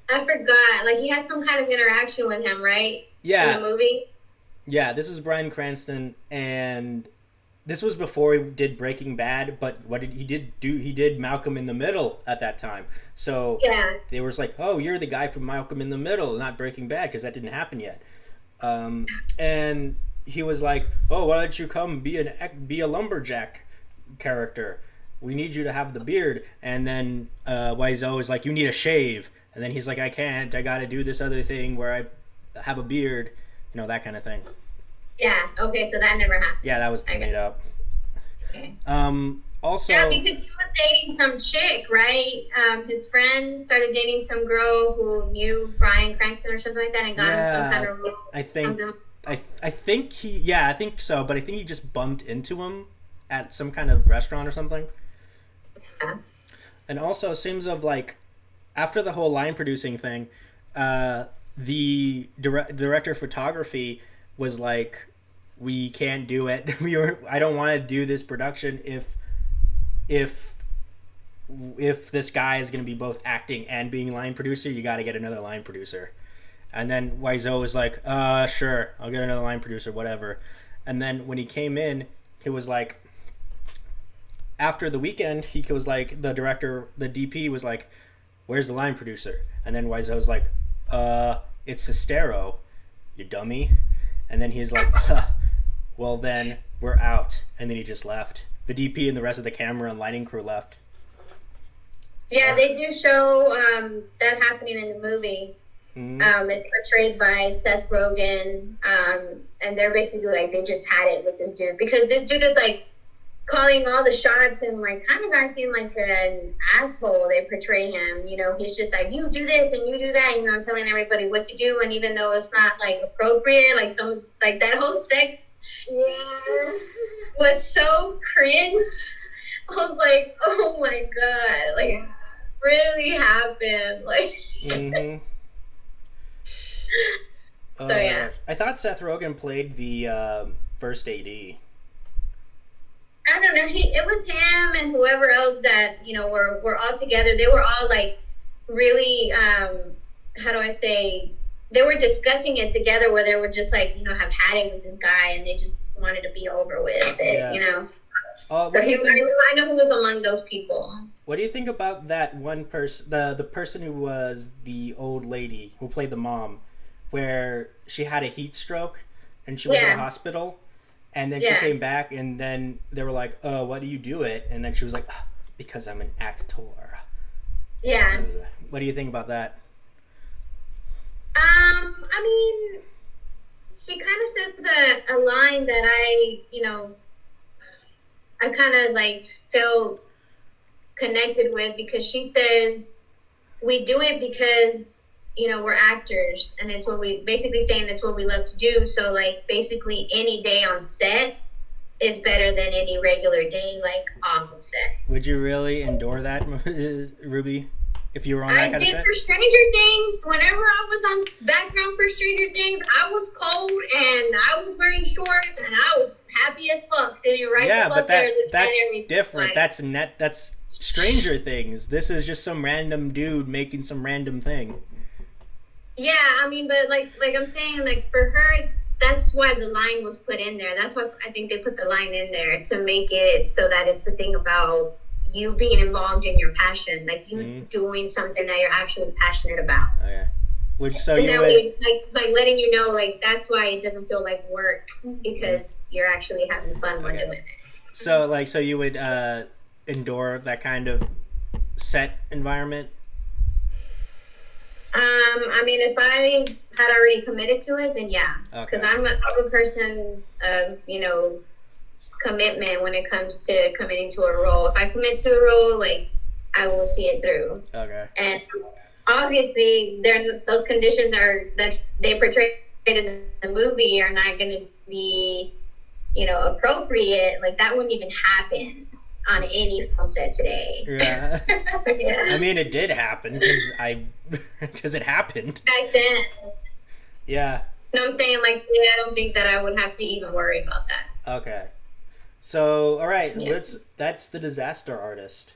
I forgot. Like, he has some kind of interaction with him, right? Yeah. In the movie? Yeah, this is Bryan Cranston, and this was before he did Breaking Bad, but what did he do? He did Malcolm in the Middle at that time. So they were like, "Oh, you're the guy from Malcolm in the Middle, not Breaking Bad," because that didn't happen yet. And he was like, "Oh, why don't you come be a lumberjack character? We need you to have the beard." And then Wiseau is like, "You need a shave." And then he's like, "I can't. I got to do this other thing where I have a beard," that kind of thing. Yeah, okay, so that never happened. Yeah, that was made up. Okay. Also, Yeah, because he was dating some chick, right? His friend started dating some girl who knew Bryan Cranston or something like that, and got him some kind of role. I think something. I think I think so, but I think he just bumped into him at some kind of restaurant or something. Yeah. And also, it seems of like after the whole line producing thing, the director of photography was like, "We can't do it. I don't want to do this production if this guy is going to be both acting and being line producer. You got to get another line producer." And then Wiseau was like, "Sure, I'll get another line producer, whatever." And then when he came in, he was like, after the weekend, he was like, the director, the DP was like, "Where's the line producer?" And then Wiseau was like, "It's Sestero, you dummy." And then he's like, "Well then, we're out." And then he just left. The DP and the rest of the camera and lighting crew left. Yeah, they do show that happening in the movie. Mm-hmm. It's portrayed by Seth Rogen, and they're basically like, they just had it with this dude, because this dude is like calling all the shots and like kind of acting like an asshole. They portray him, you know, he's just like, you do this and you do that, you know, telling everybody what to do, and even though it's not like appropriate, like some, like that whole sex scene was so cringe. I was like, oh my god, like, really happened, like. Mm-hmm. So yeah, I thought Seth Rogen played the first AD. I don't know. It was him and whoever else that, you know, were all together. They were all like really, how do I say? They were discussing it together, where they were just like, you know, have had it with this guy and they just wanted to be over with it, you know. So I know he was among those people. What do you think about that one person, the person who was the old lady who played the mom, where she had a heat stroke and she went to the hospital, and then she came back, and then they were like, "Oh, why do you do it?" And then she was like, "Because I'm an actor." Yeah. What do you think about that? I mean, she kind of says a line that I kind of like felt connected with, because she says, we do it because, you know, we're actors, and it's what we basically saying, it's what we love to do. So like basically any day on set is better than any regular day like off of set. Would you really endure that, Ruby, if you were on that kind of set? I did for Stranger Things. Whenever I was on background for Stranger Things, I was cold and I was wearing shorts and I was happy as fuck sitting right but there. That's different. Like, that's Stranger Things. This is just some random dude making some random thing. Yeah, I mean, but like I'm saying, like for her, that's why the line was put in there. That's why I think they put the line in there, to make it so that it's a thing about you being involved in your passion, like you doing something that you're actually passionate about. Okay. So and you that would, way, like letting you know, like that's why it doesn't feel like work, because you're actually having fun when doing it. So you would endure that kind of set environment? I mean, if I had already committed to it, then yeah, because I'm a person of, you know, commitment when it comes to committing to a role. If I commit to a role, like, I will see it through. Okay. And obviously, those conditions that they portrayed in the movie are not going to be, you know, appropriate. Like, that wouldn't even happen on any film set today. Yeah. I mean, it did happen because it happened back then. Yeah. You know what I'm saying? Like, yeah, I don't think that I would have to even worry about that. Okay. So, all right, that's The Disaster Artist.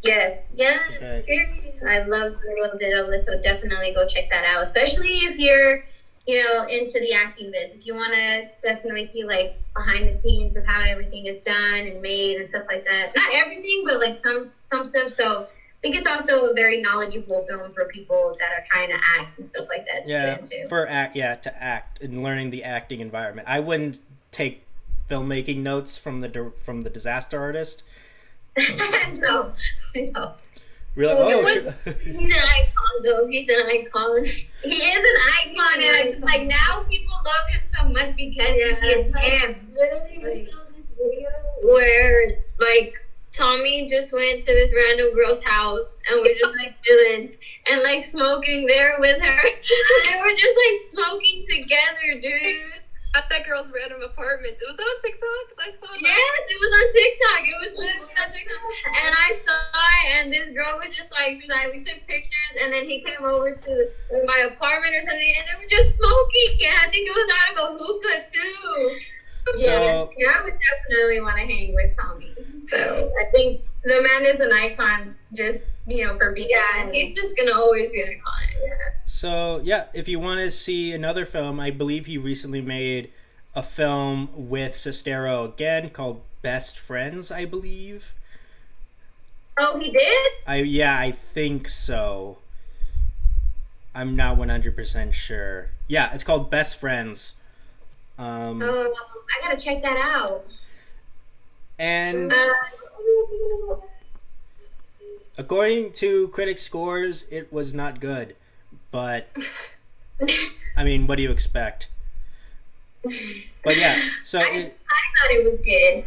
Yes. Yeah. Okay. I love a little bit of this, so definitely go check that out. Especially if you're, you know, into the acting biz. If you want to definitely see like behind the scenes of how everything is done and made and stuff like that. Not everything, but like some stuff. So I think it's also a very knowledgeable film for people that are trying to act and stuff like that. To act and learning the acting environment. I wouldn't take filmmaking notes from the Disaster Artist. No. Really? He's an icon, though. He's an icon. He is an icon, and it's like now people love him so much because he is him. Literally, we saw this video where like Tommy just went to this random girl's house and was just like chilling and like smoking there with her. They were just like smoking together, dude. At that girl's random apartment. Was that on TikTok? Because I saw that. Yes, it was on TikTok. It was literally on TikTok. And I saw it, and this girl was just like, she was like, we took pictures, and then he came over to my apartment or something, and they were just smoking. And I think it was out of a hookah, too. So, Yeah, I would definitely want to hang with Tommy. So I think the man is an icon, just, for being. Yeah, he's just going to always be an icon. Yeah. So, yeah, if you want to see another film, I believe he recently made a film with Sestero again called Best Friends, I believe. Oh, he did? I think so. I'm not 100% sure. Yeah, it's called Best Friends. I gotta check that out. And according to critic scores, it was not good. But, I mean, what do you expect? But yeah, so I thought it was good.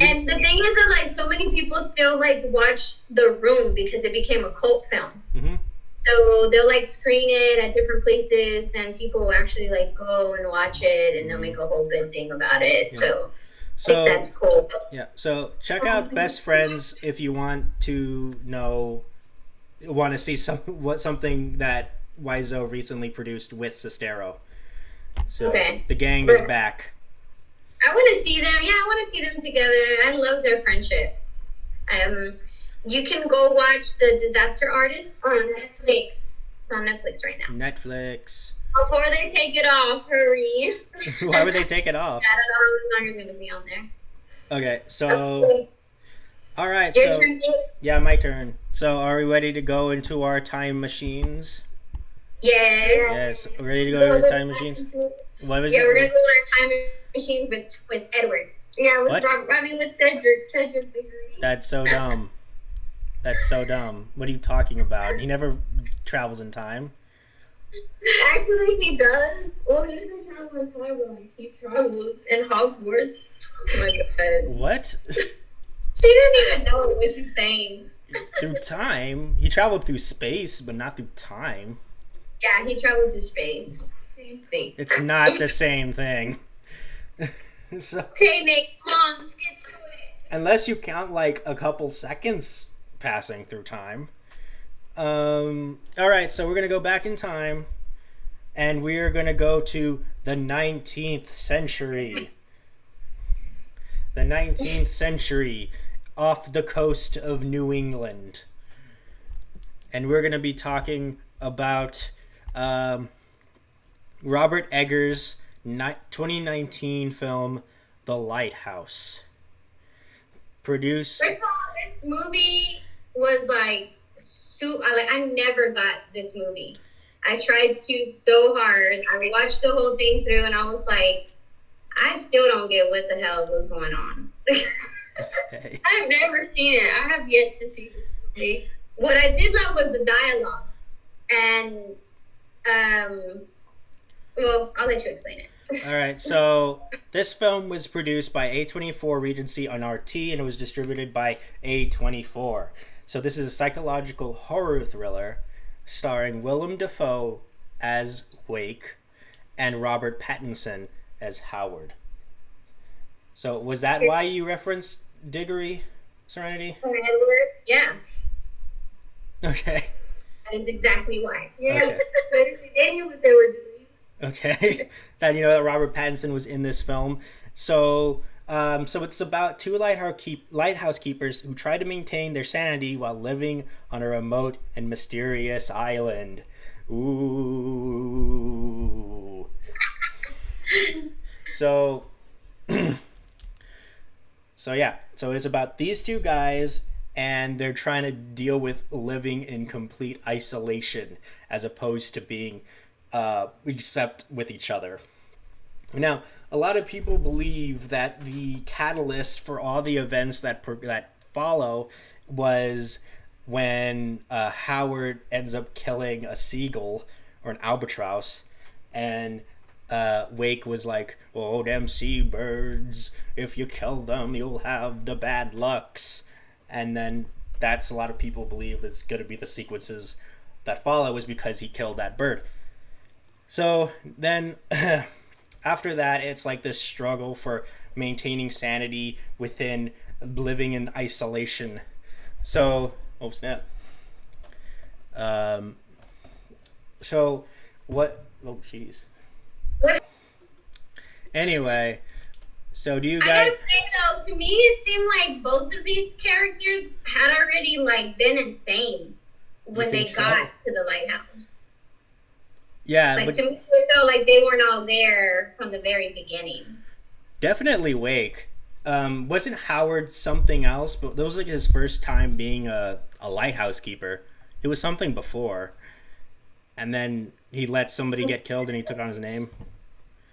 And the thing is like so many people still like watch The Room because it became a cult film. Mm-hmm. So they'll like screen it at different places, and people will actually like go and watch it, and they'll make a whole big thing about it. Yeah. So I So think that's cool. yeah, so check out Best Friends if you want to see something that Wiseau recently produced with Sestero. So Okay. the gang is back. I want to see them. Yeah, I want to see them together. I love their friendship. You can go watch The Disaster Artist on Netflix. It's on Netflix right now. Netflix. Before they take it off, hurry. Why would they take it off? I don't know how long it's going to be on there. Okay, so all right, Your so turn, Nick? yeah, my turn. So are we ready to go into our time machines? Yes. Yes, we're ready to go to the time machines. What was Yeah, it? we're gonna go on our time machines with Edward. Yeah, What? with Cedric. Cedric Diggory. That's so dumb. That's so dumb. What are you talking about? He never travels in time. Actually, he does. Well, he doesn't travel in time, but like, he travels in Hogwarts. Oh my god. What? She didn't even know what she's saying. Through time? He traveled through space, but not through time. Yeah, he traveled through space. Same thing. It's not the same thing. So, Okay, Nick, come on, let's get to it. unless you count like a couple seconds passing through time. Alright, so we're going to go back in time. And we're going to go to the 19th century. The 19th century off the coast of New England. And we're going to be talking about Robert Eggers' 2019 film, The Lighthouse. Produced... First of all, this movie was like, I never got this movie. I tried to so hard. I watched the whole thing through and I was like, I still don't get what the hell was going on. Okay. I've never seen it. I have yet to see this movie. What I did love was the dialogue. And, well, I'll let you explain it. Alright, so this film was produced by A24 Regency on RT and it was distributed by A24. So this is a psychological horror thriller starring Willem Dafoe as Wake and Robert Pattinson as Howard. So was that why you referenced Diggory, Serenity? Edward? Yeah, Okay. that is exactly why. Yeah, Okay. they knew what they were doing. Okay. That that Robert Pattinson was in this film. So it's about two lighthouse keepers who try to maintain their sanity while living on a remote and mysterious island. Ooh. So it's about these two guys and they're trying to deal with living in complete isolation as opposed to being accept with each other. Now, a lot of people believe that the catalyst for all the events that follow was when Howard ends up killing a seagull or an albatross, and Wake was like, "Oh, them seabirds! If you kill them, you'll have the bad lucks." And then that's a lot of people believe that's going to be the sequences that follow is because he killed that bird. So then, after that, it's like this struggle for maintaining sanity within living in isolation. So, oh snap. Um, so what? Oh jeez. Anyway, so do you I guys? gotta say though, to me it seemed like both of these characters had already like been insane when they think so? got to the lighthouse. Yeah, Like but to me, it felt like they weren't all there from the very beginning. definitely Wake. Wasn't Howard something else? But that was like his first time being a lighthouse keeper. It was something before, and then he let somebody get killed, and he took on his name.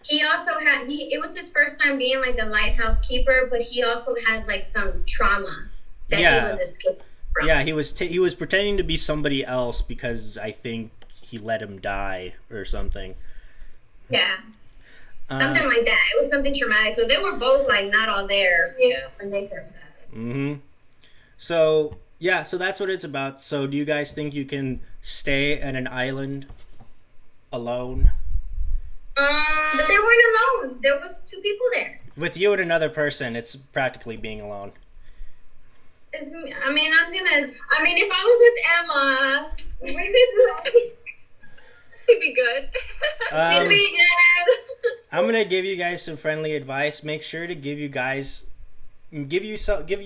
He also had it was his first time being like a lighthouse keeper, but he also had like some trauma that Yeah. he was escaping from. Yeah, he was pretending to be somebody else because I think he let him die or something. Yeah. Something like that. It was something traumatic. So they were both like not all there. Yeah. When they first happened. So yeah, so that's what it's about. So do you guys think you can stay at an island alone? But they weren't alone. There was two people there. With you and another person, it's practically being alone. If I was with Emma, It'd be good. it'd be good. I'm gonna give you guys some friendly advice. Make sure to give you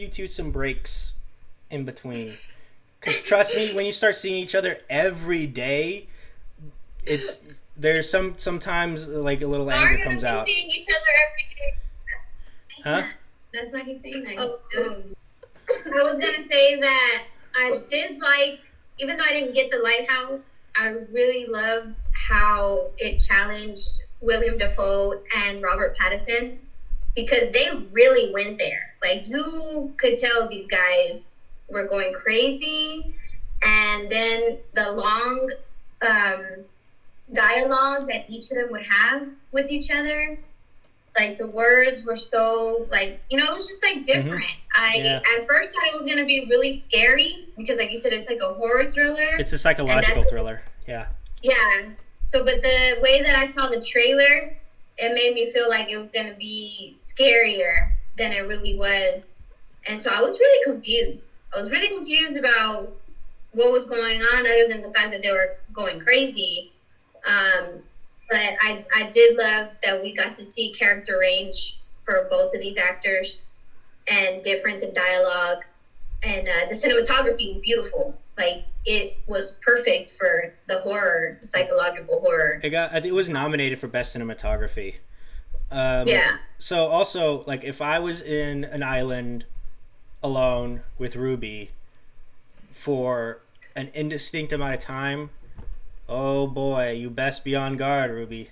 two some breaks in between. Cause trust me, when you start seeing each other every day, there's sometimes like a little anger comes out. Seeing each other every day. Huh? That's why he's saying that. I was gonna say that I did like, even though I didn't get the lighthouse, I really loved how it challenged William Dafoe and Robert Pattinson because they really went there. Like you could tell these guys were going crazy, and then the long dialogue that each of them would have with each other. Like the words were so like, it was just like different. I at first thought it was gonna be really scary because like you said, it's like a horror thriller. It's a psychological thriller. Yeah. Yeah. So but the way that I saw the trailer, it made me feel like it was gonna be scarier than it really was. And so I was really confused. I was really confused about what was going on other than the fact that they were going crazy. But I did love that we got to see character range for both of these actors and difference in dialogue. And the cinematography is beautiful. Like, it was perfect for the horror, psychological horror. It was nominated for Best Cinematography. Yeah. So also, like, if I was in an island alone with Ruby for an indistinct amount of time, oh boy, you best be on guard, Ruby.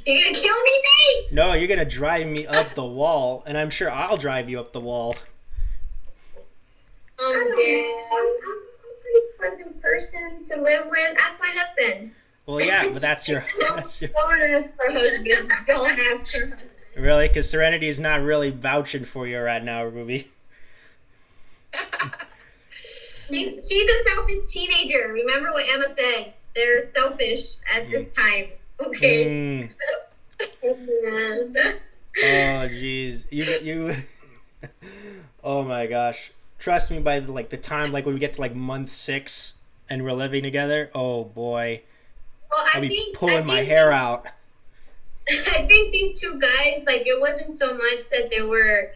You're gonna kill me, Nate? No, you're gonna drive me up the wall, and I'm sure I'll drive you up the wall. I'm a pretty pleasant person to live with. Ask my husband. Well, yeah, but that's your Don't ask for husband. Don't ask for husband. Really, because Serenity is not really vouching for you right now, Ruby. She's a selfish teenager. Remember what Emma said. They're selfish at this time. Okay. Oh, jeez. You. Oh my gosh. Trust me. By the time when we get to month 6 and we're living together, oh boy, well, I'll be pulling my hair out. I think these two guys, it wasn't so much that they were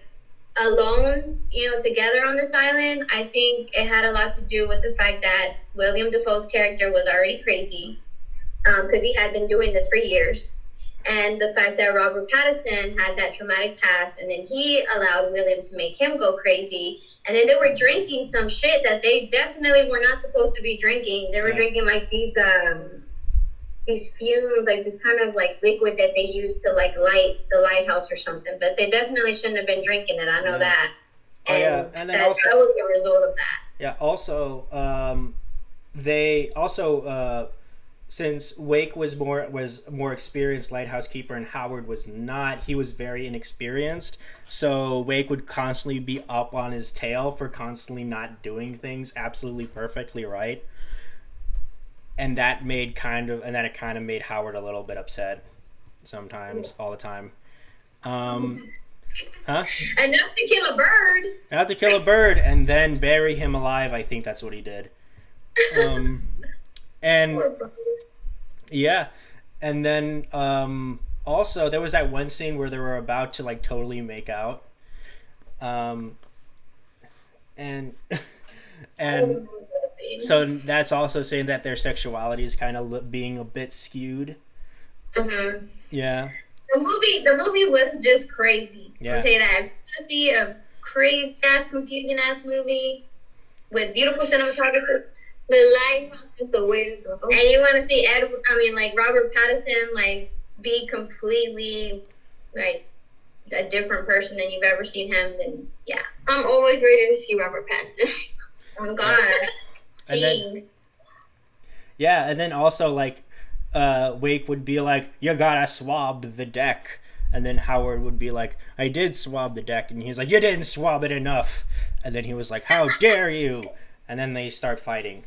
alone, together on this island. I think it had a lot to do with the fact that William Dafoe's character was already crazy because he had been doing this for years, and the fact that Robert Pattinson had that traumatic past, and then he allowed William to make him go crazy, and then they were drinking some shit that they definitely were not supposed to be drinking. They were drinking these fumes, this kind of liquid that they use to light the lighthouse or something, but they definitely shouldn't have been drinking it. I know that. And then that was the result of that. Yeah. Also, they also since Wake was more experienced lighthouse keeper and Howard was not, he was very inexperienced. So Wake would constantly be up on his tail for constantly not doing things absolutely perfectly right. And that it kind of made Howard a little bit upset sometimes, all the time. Huh? Enough to kill a bird. Enough to kill a bird and then bury him alive. I think that's what he did. And yeah, and then also there was that one scene where they were about to like totally make out, and and so that's also saying that their sexuality is kind of being a bit skewed. Mm-hmm. Yeah. The movie was just crazy. Yeah. I'll tell you that. If you want to see a crazy ass, confusing ass movie with beautiful cinematography, The Lighthouse is the way to go. And you want to see Robert Pattinson like be completely like a different person than you've ever seen him, then yeah. I'm always ready to see Robert Pattinson. Oh God. And then also like Wake would be like, you gotta swab the deck, and then Howard would be like, I did swab the deck, and he's like, you didn't swab it enough, and then he was like, how dare you, and then they start fighting.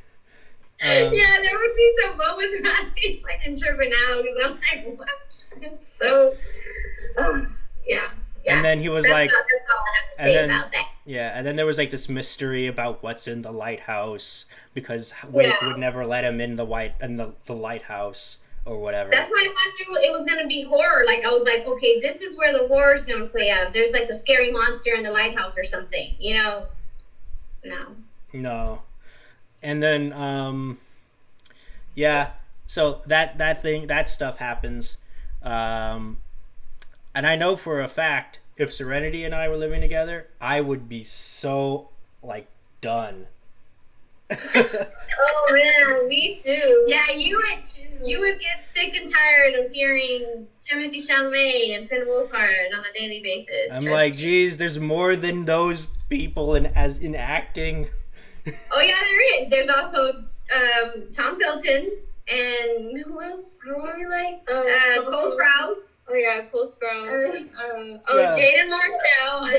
Yeah, there would be some moments where he's like tripping out because I'm like, what? So, yeah. And then he was like, that's all I have to say about that. Yeah, and then there was like this mystery about what's in the lighthouse because Wake would never let him in the lighthouse or whatever. That's why I thought it was gonna be horror. Like I was like, okay, this is where the horror's gonna play out. There's like a scary monster in the lighthouse or something, you know? No. And then so that stuff happens. And I know for a fact, if Serenity and I were living together, I would be so, like, done. Oh, man, me too. Yeah, you would get sick and tired of hearing Timothée Chalamet and Finn Wolfhard on a daily basis. I'm like, geez, there's more than those people in acting. Oh, yeah, there is. There's also Tom Felton and who else? Who are we like? Cole Sprouse. Oh yeah, Cole Sprouse. Jaden Martell.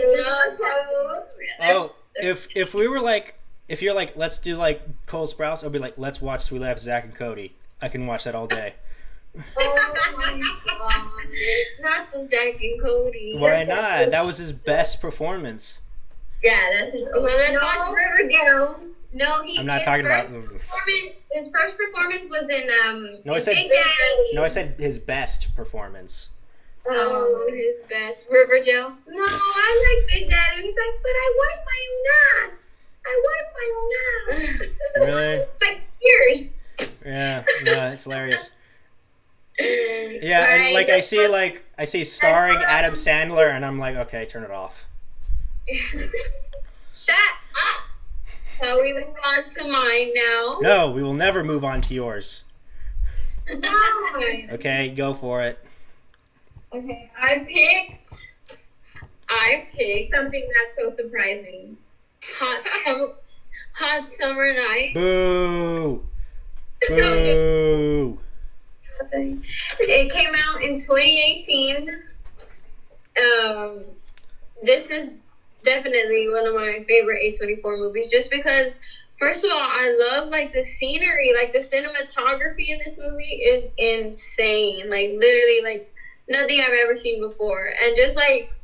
If we were like, if you're like, let's do like Cole Sprouse, I'll be like, let's watch We Left Zach and Cody. I can watch that all day. Oh my God. Not the Zach and Cody. Why not? That was his best performance. Yeah, that's his. Well, let's watch Riverdale. No, I'm not talking about. His first performance was in No, I said Big Daddy. No, I said his best performance. Oh, his best Riverdale. No, I like Big Daddy. He's like, but I wipe my own ass. Really? It's like years. Yeah, it's hilarious. Yeah, and like I see starring Adam Sandler, and I'm like, okay, turn it off. Shut up. So we move on to mine now. No, we will never move on to yours. No. Okay, go for it. Okay, I picked something not so surprising. Hot Summer Night. Boo! Boo! It came out in 2018. This is definitely one of my favorite A24 movies, just because, first of all, I love like the scenery, like the cinematography in this movie is insane. Like literally, like nothing I've ever seen before, and just like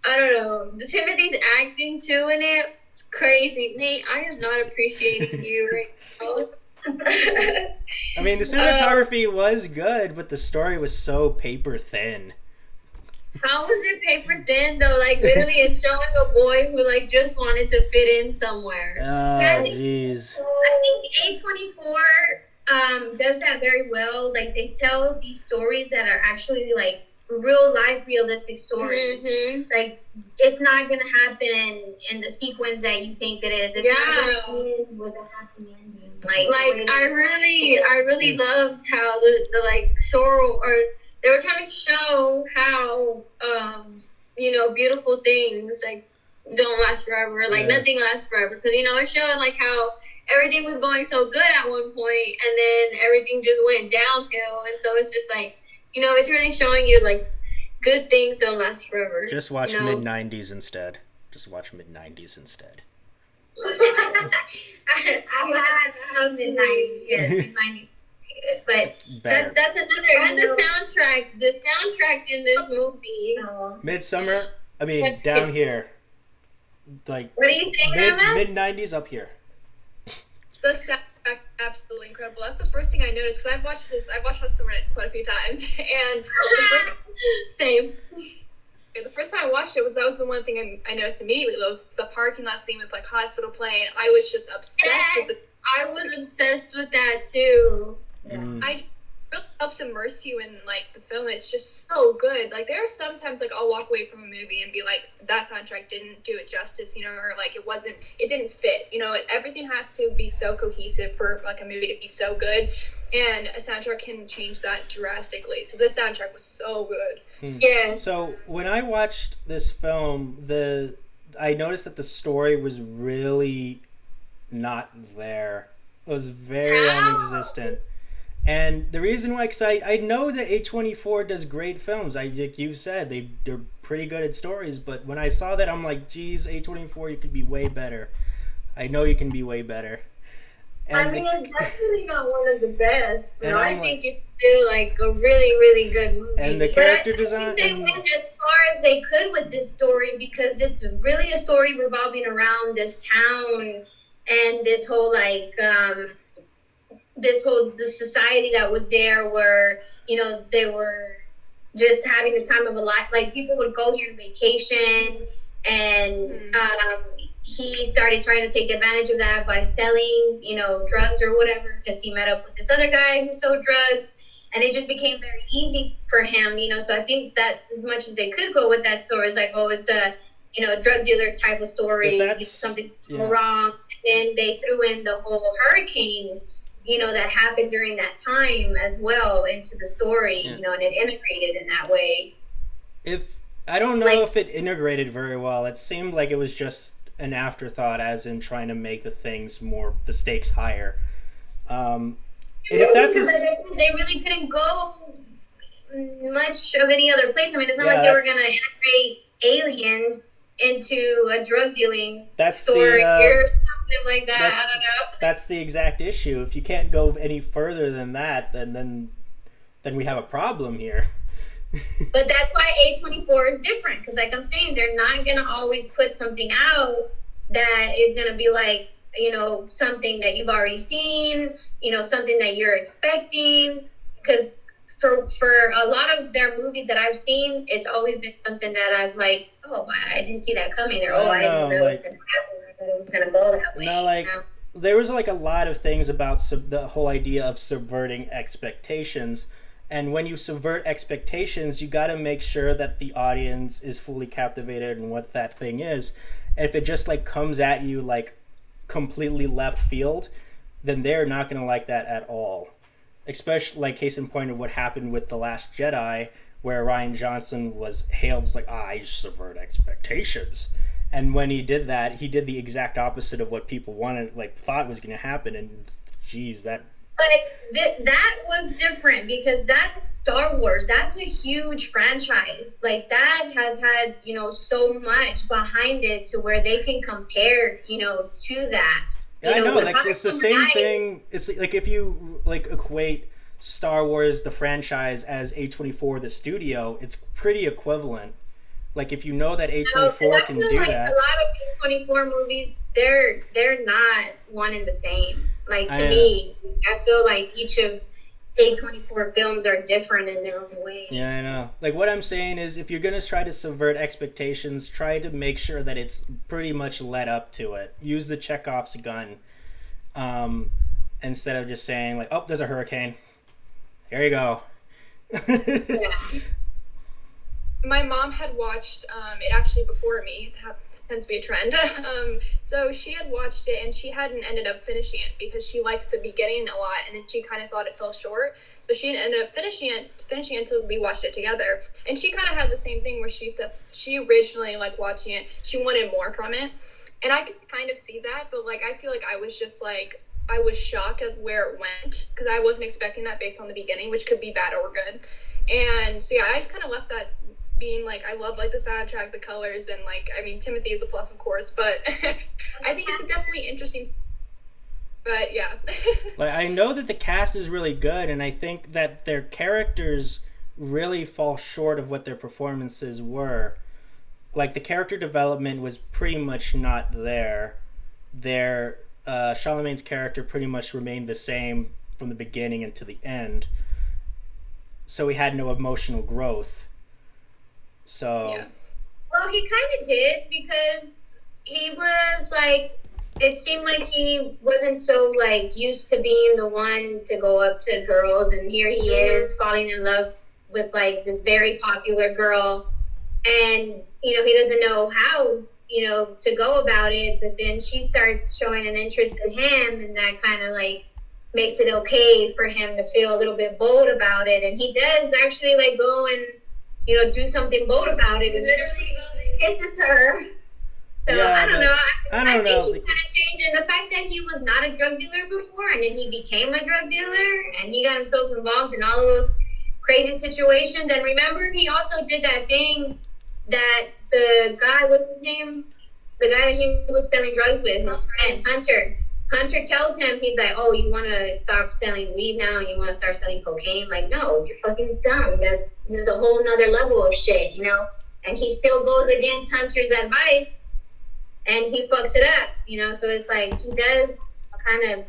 I don't know, the Timothy's acting too in it. It's crazy. Nate, I am not appreciating you right now. I mean, the cinematography was good, but the story was so paper thin. How was it paper thin though? Like literally, it's showing a boy who like just wanted to fit in somewhere. Oh, jeez. I think A24 does that very well. Like they tell these stories that are actually like real life, realistic stories. Mm-hmm. Like it's not gonna happen in the sequence that you think it is. It's not gonna end with a happy ending. Like I really loved how the like shore or they were trying to show how beautiful things like don't last forever. Like nothing lasts forever, because it's showing like how everything was going so good at one point, and then everything just went downhill. And so it's just like, it's really showing you like good things don't last forever. Just watch mid-90s instead. I love mid-90s. Yeah, mid-90s. But that's another. And the soundtrack in this movie. Midsummer. I mean, down here. Like, what are you saying, Emma? Mid-90s up here. The soundtrack absolutely incredible. That's the first thing I noticed, because I've watched House of Nights quite a few times, and the first time I watched it that was the one thing I noticed immediately. Was the parking lot scene with like hospital playing. I was just obsessed with it. I was obsessed with that too. I really helps immerse you in like the film. It's just so good. Like there are sometimes like I'll walk away from a movie and be like, that soundtrack didn't do it justice, or like it didn't fit. Everything has to be so cohesive for like a movie to be so good, and a soundtrack can change that drastically. So this soundtrack was so good. Yeah. So when I watched this film, I noticed that the story was really not there. It was very non-existent. And the reason why, because I know that A24 does great films. Like you said, they're pretty good at stories. But when I saw that, I'm like, geez, A24, you could be way better. I know you can be way better. And it's definitely not one of the best. I think it's still like a really, really good movie. And the character design. I think they went as far as they could with this story, because it's really a story revolving around this town and this whole like the society that was there, where they were just having the time of a life. Like people would go here on vacation, and he started trying to take advantage of that by selling drugs or whatever, because he met up with this other guy who sold drugs, and it just became very easy for him. So I think that's as much as they could go with that story. It's like, it's a drug dealer type of story, something wrong, and then they threw in the whole hurricane that happened during that time as well into the story, and it integrated in that way. I don't know if it integrated very well. It seemed like it was just an afterthought, as in trying to make the stakes higher. And if that's they really couldn't go much of any other place. I mean, it's not like they were going to integrate aliens into a drug dealing story or something like that. I don't know. That's the exact issue. If you can't go any further than that, then we have a problem here. But that's why A24 is different, because like I'm saying, they're not going to always put something out that is going to be like, something that you've already seen, something that you're expecting. Because for a lot of their movies that I've seen, it's always been something that I'm like, oh, I didn't see that coming, or I didn't know it was going to happen, or that it was going to go that way. There was like a lot of things about the whole idea of subverting expectations. And when you subvert expectations, you got to make sure that the audience is fully captivated in what that thing is. And if it just like comes at you like completely left field, then they're not going to like that at all. Especially like case in point of what happened with The Last Jedi, where Rian Johnson was hailed as like, I subvert expectations. And when he did that, he did the exact opposite of what people thought was going to happen. And geez, that... But that was different, because that's Star Wars. That's a huge franchise. Like, that has had, so much behind it to where they can compare, to that. I know, it's the same thing. It's like if you equate Star Wars, the franchise, as A24, the studio, it's pretty equivalent. Like, if you know that A24 can do that. A lot of A24 movies, they're not one and the same. Like, to me, I feel like each of A24 films are different in their own way. Yeah, I know. Like, what I'm saying is, if you're going to try to subvert expectations, try to make sure that it's pretty much led up to it. Use the Chekhov's gun, instead of just saying, like, oh, there's a hurricane. Here you go. Yeah. My mom had watched it actually before me. That tends to be a trend. So she had watched it, and she hadn't ended up finishing it because she liked the beginning a lot, and then she kind of thought it fell short. So she ended up finishing it until we watched it together. And she kind of had the same thing where she originally, like, watching it, she wanted more from it. And I could kind of see that, but like I feel like I was just like I was shocked at where it went because I wasn't expecting that based on the beginning, which could be bad or good. And so yeah, I just kind of left that being like I love like the soundtrack, the colors, and like I mean Timothy is a plus of course, but I think it's definitely interesting. But yeah. Like, I know that the cast is really good, and I think that their characters really fall short of what their performances were. Like, the character development was pretty much not there. Their Charlemagne's character pretty much remained the same from the beginning until the end. So he had no emotional growth. So Yeah. Well, he kind of did because he was like, it seemed like he wasn't so like used to being the one to go up to girls, and here he is falling in love with like this very popular girl, and you know he doesn't know how to go about it. But then she starts showing an interest in him, and that kind of like makes it okay for him to feel a little bit bold about it, and he does actually like go and do something bold about it, and literally kisses her. So yeah, I don't know. I don't I know. think he kind of changed, and the fact that he was not a drug dealer before, and then he became a drug dealer, and he got himself involved in all of those crazy situations. And remember, he also did that thing that the guy, what's his name? The guy that he was selling drugs with, his friend Hunter. Hunter tells him, he's like, "Oh, you want to stop selling weed now? And you want to start selling cocaine?" Like, no, you're fucking dumb. There's a whole nother level of shit, And he still goes against Hunter's advice. And he fucks it up, So it's like he does kind of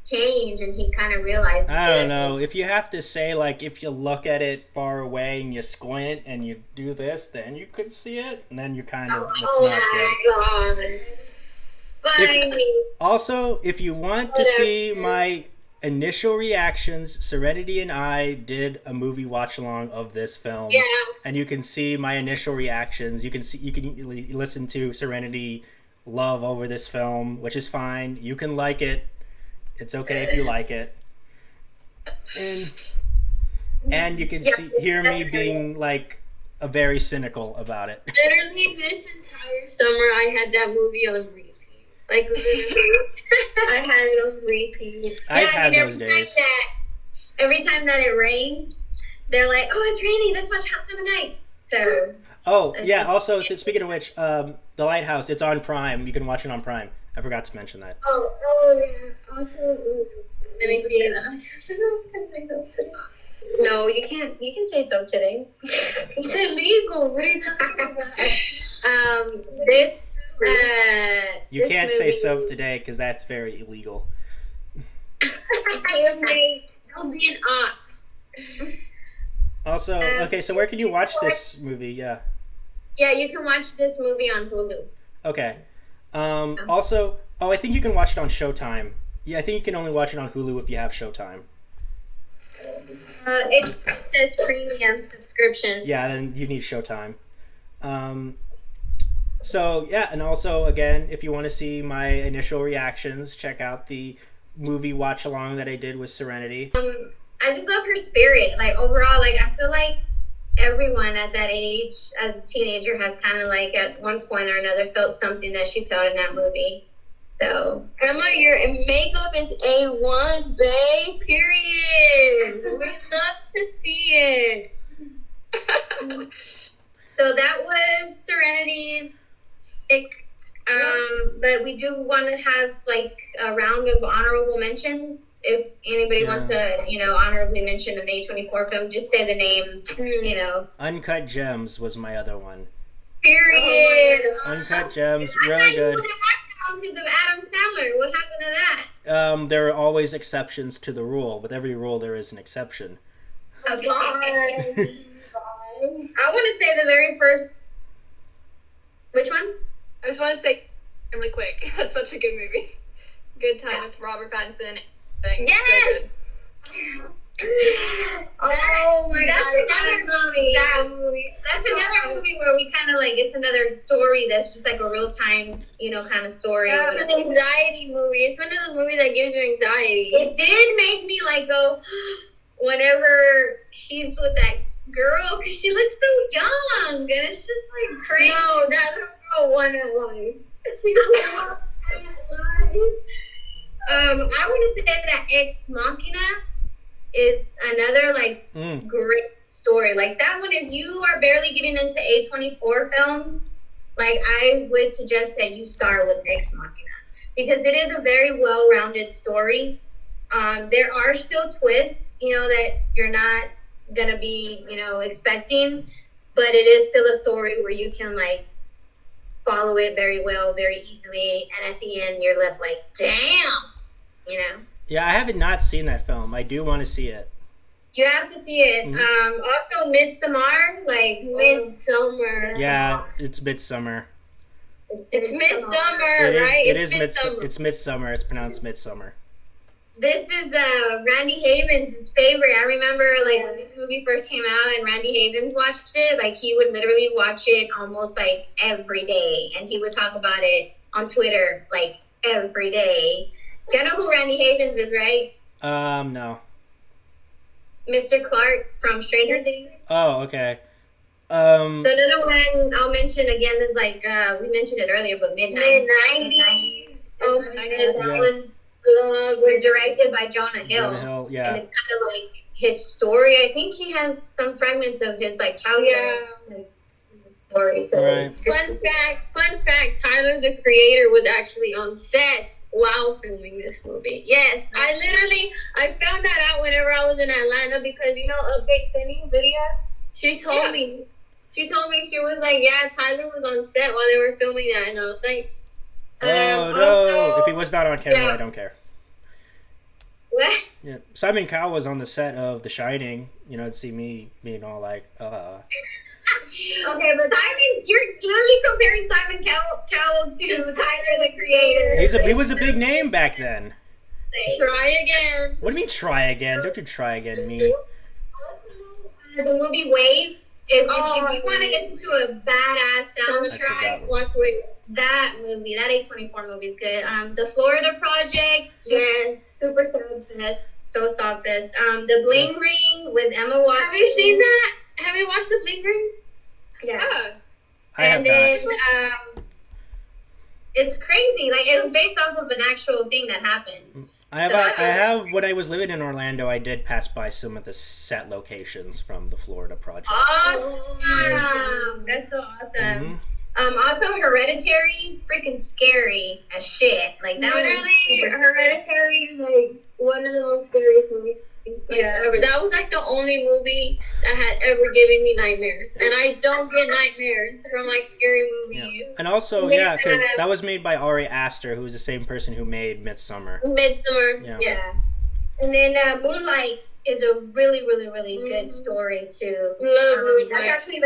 change, and he kind of realizes. I don't know. If you have to say, like, if you look at it far away and you squint and you do this, then you could see it, and then you kind of. Oh my God. Also, if you want to see my initial reactions, Serenity and I did a movie watch along of this film. Yeah. And you can see my initial reactions. You can listen to Serenity love over this film, which is fine. You can like it. It's okay if you like it. And you can hear me being like a very cynical about it. Literally this entire summer I had that movie on repeat. Like literally I had it on repeat. I've had those days. Every time that it rains, they're like, "Oh, it's raining. Let's watch Hot Summer Nights." So. Oh yeah. Also, speaking of which, The Lighthouse. It's on Prime. You can watch it on Prime. I forgot to mention that. Oh yeah. Also, let me see that. No, you can't. You can say soap today. It's illegal. What are you talking about? You can't say soap today because that's very illegal. Also, okay, so where can you watch this movie? Yeah. Yeah, you can watch this movie on Hulu. Okay. Also, I think you can watch it on Showtime. Yeah, I think you can only watch it on Hulu if you have Showtime. It says premium subscription. Yeah, then you need Showtime. So, yeah, and also, again, if you want to see my initial reactions, check out the movie watch-along that I did with Serenity. I just love her spirit. Like, overall, like, I feel like everyone at that age as a teenager has kind of, like, at one point or another felt something that she felt in that movie. So, Emma, your makeup is A1, babe, period. We'd love to see it. So that was Serenity's pick. But we do want to have like a round of honorable mentions. If anybody wants to, honorably mention an A24 film, just say the name, Uncut Gems was my other one. Period. Uncut Gems, really good. I thought you watched the movies of Adam Sandler. What happened to that? There are always exceptions to the rule. With every rule, there is an exception. I want to say the very first. Which one? I just want to say really quick. That's such a good movie. Good time with Robert Pattinson. Yes. So oh my God! That's another movie. That's another movie where we kind of like it's another story that's just like a real time, kind of story. It's an anxiety movie. It's one of those movies that gives you anxiety. It did make me like go whenever she's with that girl because she looks so young and it's just like crazy. No, that little girl won at life. I want to say that Ex Machina is another great story. Like that one, if you are barely getting into A24 films, like I would suggest that you start with Ex Machina because it is a very well-rounded story. There are still twists, that you're not gonna be, expecting, but it is still a story where you can follow it very well, very easily, and at the end you're left like, damn. Yeah, I have not seen that film. I do want to see it. You have to see it. Also, Midsommar, Midsummer. Yeah, it's Midsummer. It's Midsummer, right? It's Midsummer. It's pronounced Midsummer. This is Randy Havens' favorite. I remember when this movie first came out and Randy Havens watched it, he would literally watch it almost every day, and he would talk about it on Twitter every day. You know who Randy Havens is, right? No. Mr. Clark from Stranger Things. Oh, okay. So another one I'll mention again is we mentioned it earlier, but mid-90s. Oh, that one was directed by Jonah Hill. Yeah. And it's kind of his story. I think he has some fragments of his childhood story. So right. Fun fact, Tyler the creator was actually on set while filming this movie. Yes, I found that out whenever I was in Atlanta because a Big Finny video. She told me she was like, yeah, Tyler was on set while they were filming that, and I was like, oh no! If he was not on camera, I don't care. What? Yeah, Simon Cowell was on the set of The Shining. To see me being all like, Okay, but Simon, you're literally comparing Simon Cowell to Tyler the creator. He was a big name back then. try again. What do you mean try again? Don't you try again me? Also, the movie Waves. If you want to listen to a badass soundtrack, watch Waves. That movie, that A24 movie is good. The Florida Project, super soft fest. The Bling Ring with Emma Watson. Have you seen that? Have you watched the Bling Ring? Yeah. I have not. It's crazy. It was based off of an actual thing that happened. I have. When I was living in Orlando, I did pass by some of the set locations from the Florida Project. Awesome! That's so awesome. Also, Hereditary, freaking scary as shit. Literally, Hereditary is one of the most scariest movies. Ever. That was the only movie that had ever given me nightmares, and I don't get nightmares from scary movies. Yeah. And also, because that was made by Ari Aster, who was the same person who made Midsummer. Yeah. Yes. And then Moonlight is a really, really, really good story too. Love Moonlight. That's actually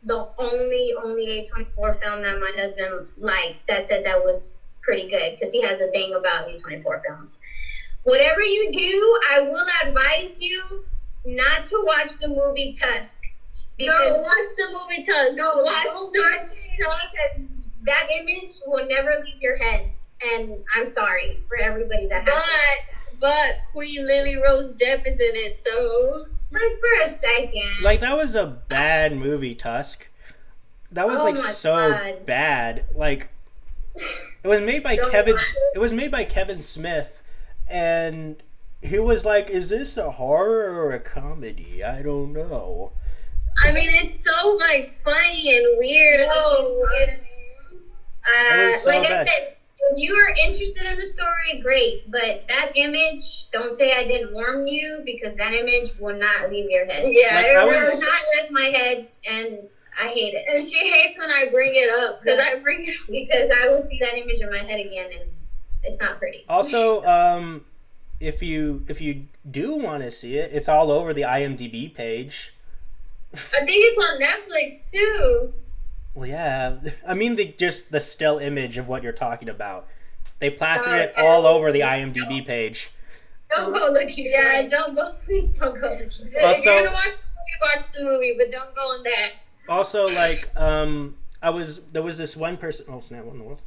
the only A24 film that my husband that said that was pretty good because he has a thing about A24 films. Whatever you do, I will advise you not to watch the movie Tusk. Don't watch the movie Tusk. Don't watch Tusk because that image will never leave your head. And I'm sorry for everybody that has it. But Queen Lily Rose Depp is in it, so... For a second. That was a bad movie, Tusk. That was God. bad. It was made by Kevin Smith. And he was like, is this a horror or a comedy? I don't know. I mean, it's so, funny and weird. It's so like bad. I said, if you are interested in the story, great. But that image, don't say I didn't warn you, because that image will not leave your head. Yeah, it will not leave my head, and I hate it. And she hates when I bring it up, because I bring it up. Because I will see that image in my head again, and it's not pretty. Also, if you do want to see it, it's all over the IMDb page. I think it's on Netflix too. Well, yeah. I mean, just the still image of what you're talking about. They plastered it all over the IMDb page. Don't go looking. Yeah, don't go. Please don't go looking. If you're gonna watch the movie, but don't go on that. Also, there was this one person. Oh snap! What in the world?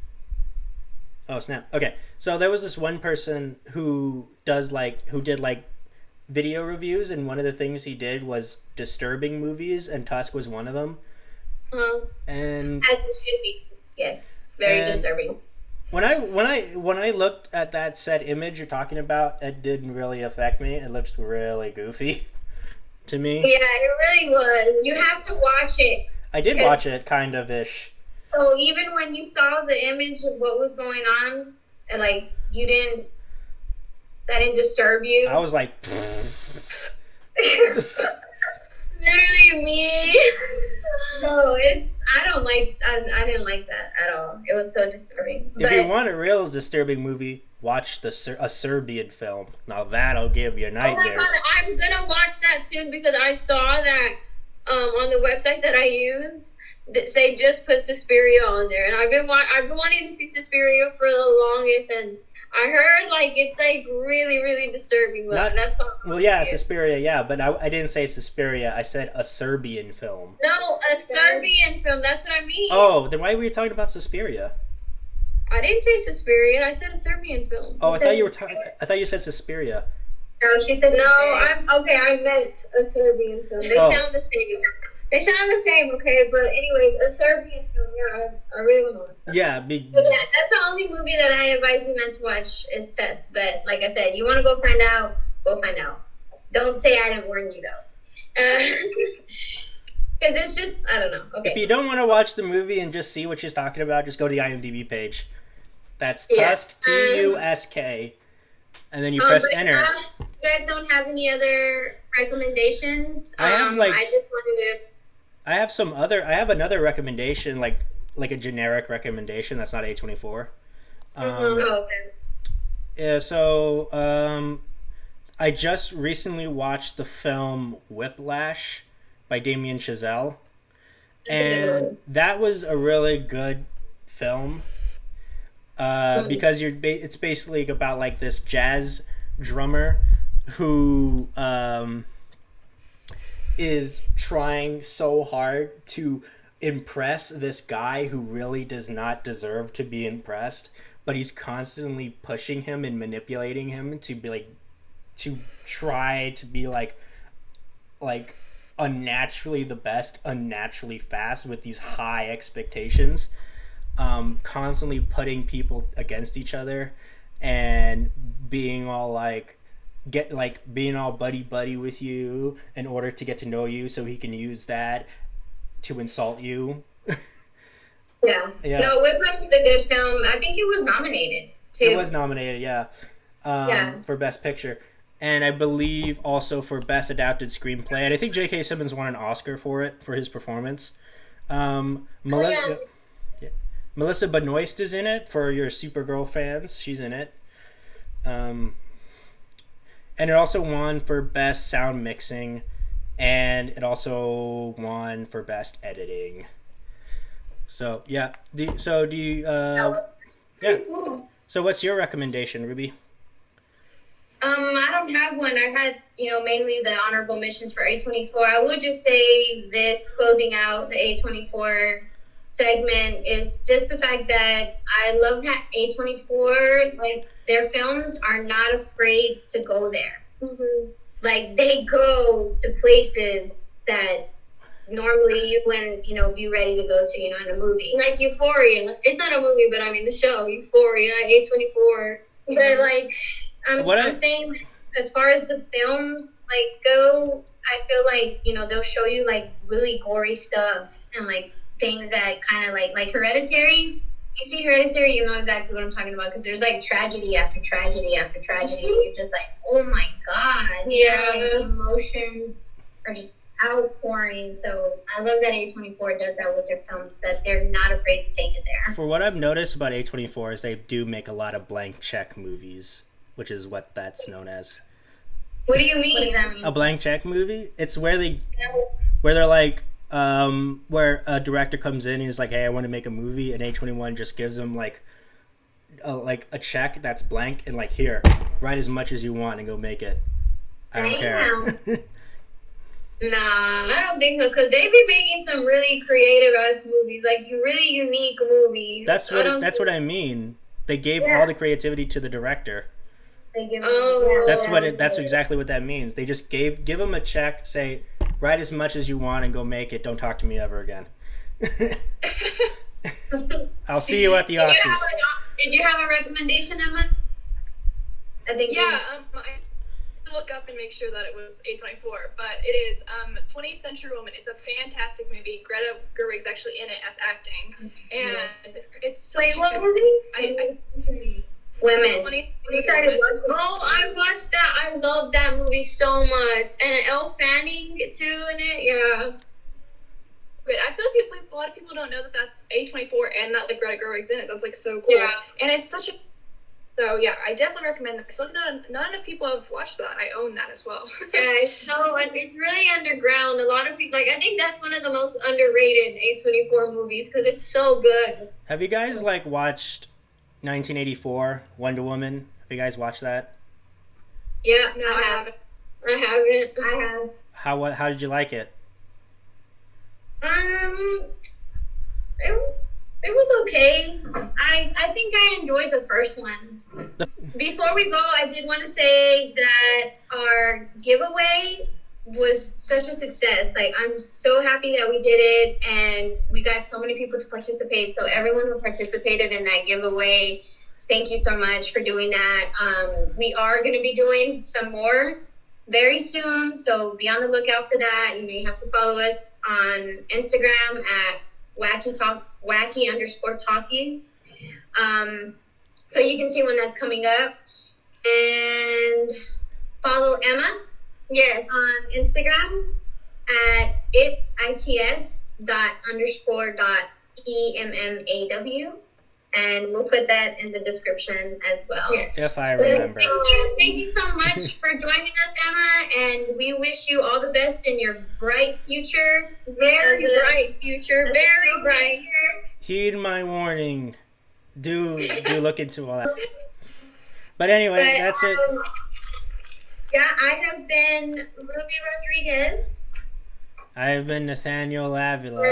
Oh snap! Okay, so there was this one person who did video reviews, and one of the things he did was disturbing movies, and Tusk was one of them. Uh-huh. And as it should be. Yes, very And disturbing. when I looked at that said image you're talking about, it didn't really affect me. It looks really goofy to me. Yeah, it really was. You have to watch it. I did watch it, kind of ish. So even when you saw the image of what was going on, and like that didn't disturb you. I was like, literally me. No, I didn't like that at all. It was so disturbing. if you want a real disturbing movie, watch a Serbian film. Now that'll give you nightmares. Oh my god, I'm gonna watch that soon because I saw that on the website that I use. They just put Suspiria on there, and I've been wanting to see Suspiria for the longest, and I heard like it's like really, really disturbing. But that's what. Well, yeah, Suspiria, yeah, but I didn't say Suspiria. I said a Serbian film. No, a Serbian film. That's what I mean. Oh, then why were you talking about Suspiria? I didn't say Suspiria. I said a Serbian film. Oh, I thought you were talking. I thought you said Suspiria. No, she said No, Suspiria. I meant a Serbian film. They sound the same. They sound the same, okay? But anyways, a Serbian film. Yeah, I really want to watch. Yeah, But yeah, that's the only movie that I advise you not to watch is Tess. But like I said, you want to go find out, go find out. Don't say I didn't warn you though. Because it's just, I don't know. Okay. If you don't want to watch the movie and just see what she's talking about, just go to the IMDb page. That's Tusk, Tusk, and then you press enter. You guys don't have any other recommendations? I have I just wanted to. I have another recommendation, like a generic recommendation that's not A24. Okay. Yeah, so I just recently watched the film Whiplash by Damien Chazelle, and that was a really good film because it's basically about like this jazz drummer who is trying so hard to impress this guy who really does not deserve to be impressed, but he's constantly pushing him and manipulating him to be like, to try to be like unnaturally the best, unnaturally fast with these high expectations, constantly putting people against each other and being all like being all buddy with you in order to get to know you so he can use that to insult you. Yeah. No, Whiplash was a good film. I think it was nominated too. It was nominated, for Best Picture. And I believe also for Best Adapted Screenplay. And I think J.K. Simmons won an Oscar for it, for his performance. Melissa Benoist is in it, for your Supergirl fans. She's in it. And it also won for Best Sound Mixing. And it also won for Best Editing. So, yeah. So what's your recommendation, Ruby? I don't have one. I had, mainly the honorable mentions for A24. I would just say this, closing out the A24 segment, is just the fact that I love that A24, like, their films are not afraid to go there. Mm-hmm. Like, they go to places that normally you wouldn't, be ready to go to, in a movie. Like Euphoria. It's not a movie, but I mean the show, Euphoria, A24. But, like, I'm saying, as far as the films, like, go, I feel like, they'll show you, like, really gory stuff and, like, things that kind of, like Hereditary. You see Hereditary, you know exactly what I'm talking about, because there's, like, tragedy after tragedy after tragedy, and you're just like, oh, my God. Yeah. The emotions are just outpouring. So I love that A24 does that with their films, that they're not afraid to take it there. For what I've noticed about A24 is they do make a lot of blank check movies, which is what that's known as. What do you mean? What does that mean? A blank check movie? It's where they're like, where a director comes in and is like, hey, I want to make a movie, and A21 just gives them like a check that's blank and like, here, write as much as you want and go make it. I don't care. Nah, I don't think so, because they be making some really creative ass movies, like really unique movies. That's what I mean. They gave all the creativity to the director. That's exactly what that means. They just give him a check, say, write as much as you want and go make it. Don't talk to me ever again. I'll see you at the Oscars. Did you have a recommendation, Emma? I think. Yeah, I look up and make sure that it was A24, but it is 20th Century Woman. It's a fantastic movie. Greta Gerwig's actually in it as acting, and it's such Wait, what movie? Women. I watched that. I love that movie so much, and Elle Fanning too in it. Yeah. But I feel like a lot of people don't know that that's A24 and that like Greta Gerwig's in it. That's like so cool. Yeah. And it's such a. So yeah, I definitely recommend that. I feel like not enough people have watched that. I own that as well. Yeah, it's really underground. A lot of people I think that's one of the most underrated A24 movies because it's so good. Have you guys like watched 1984 Wonder Woman? Have you guys watched that? Yeah, No, I I haven't. I have. How did you like it? It was okay. I think I enjoyed the first one. Before we go, I did want to say that our giveaway was such a success. Like, I'm so happy that we did it, and we got so many people to participate. So everyone who participated in that giveaway, thank you so much for doing that. We are going to be doing some more very soon, so be on the lookout for that. You have to follow us on Instagram at Wacky_Talkies. So you can see when that's coming up. And follow Emma on Instagram at its_.emmaw. And we'll put that in the description as well. Yes. If I remember. Thank you so much for joining us, Emma, and we wish you all the best in your bright future. Very bright future. Very bright. Heed my warning. Do look into all that. But anyway, that's it. Yeah, I have been Ruby Rodriguez. I have been Nathaniel Avila.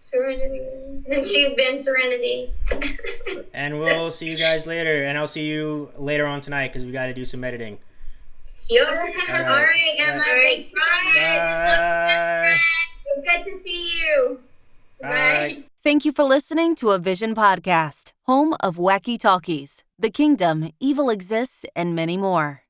Serenity. And she's been Serenity. And we'll see you guys later. And I'll see you later on tonight because we got to do some editing. Yup. All All right, Emma. Thank you so much. Bye. It's good to see you. Bye. Thank you for listening to a Vision podcast, home of Wacky Talkies, The Kingdom, Evil Exists, and many more.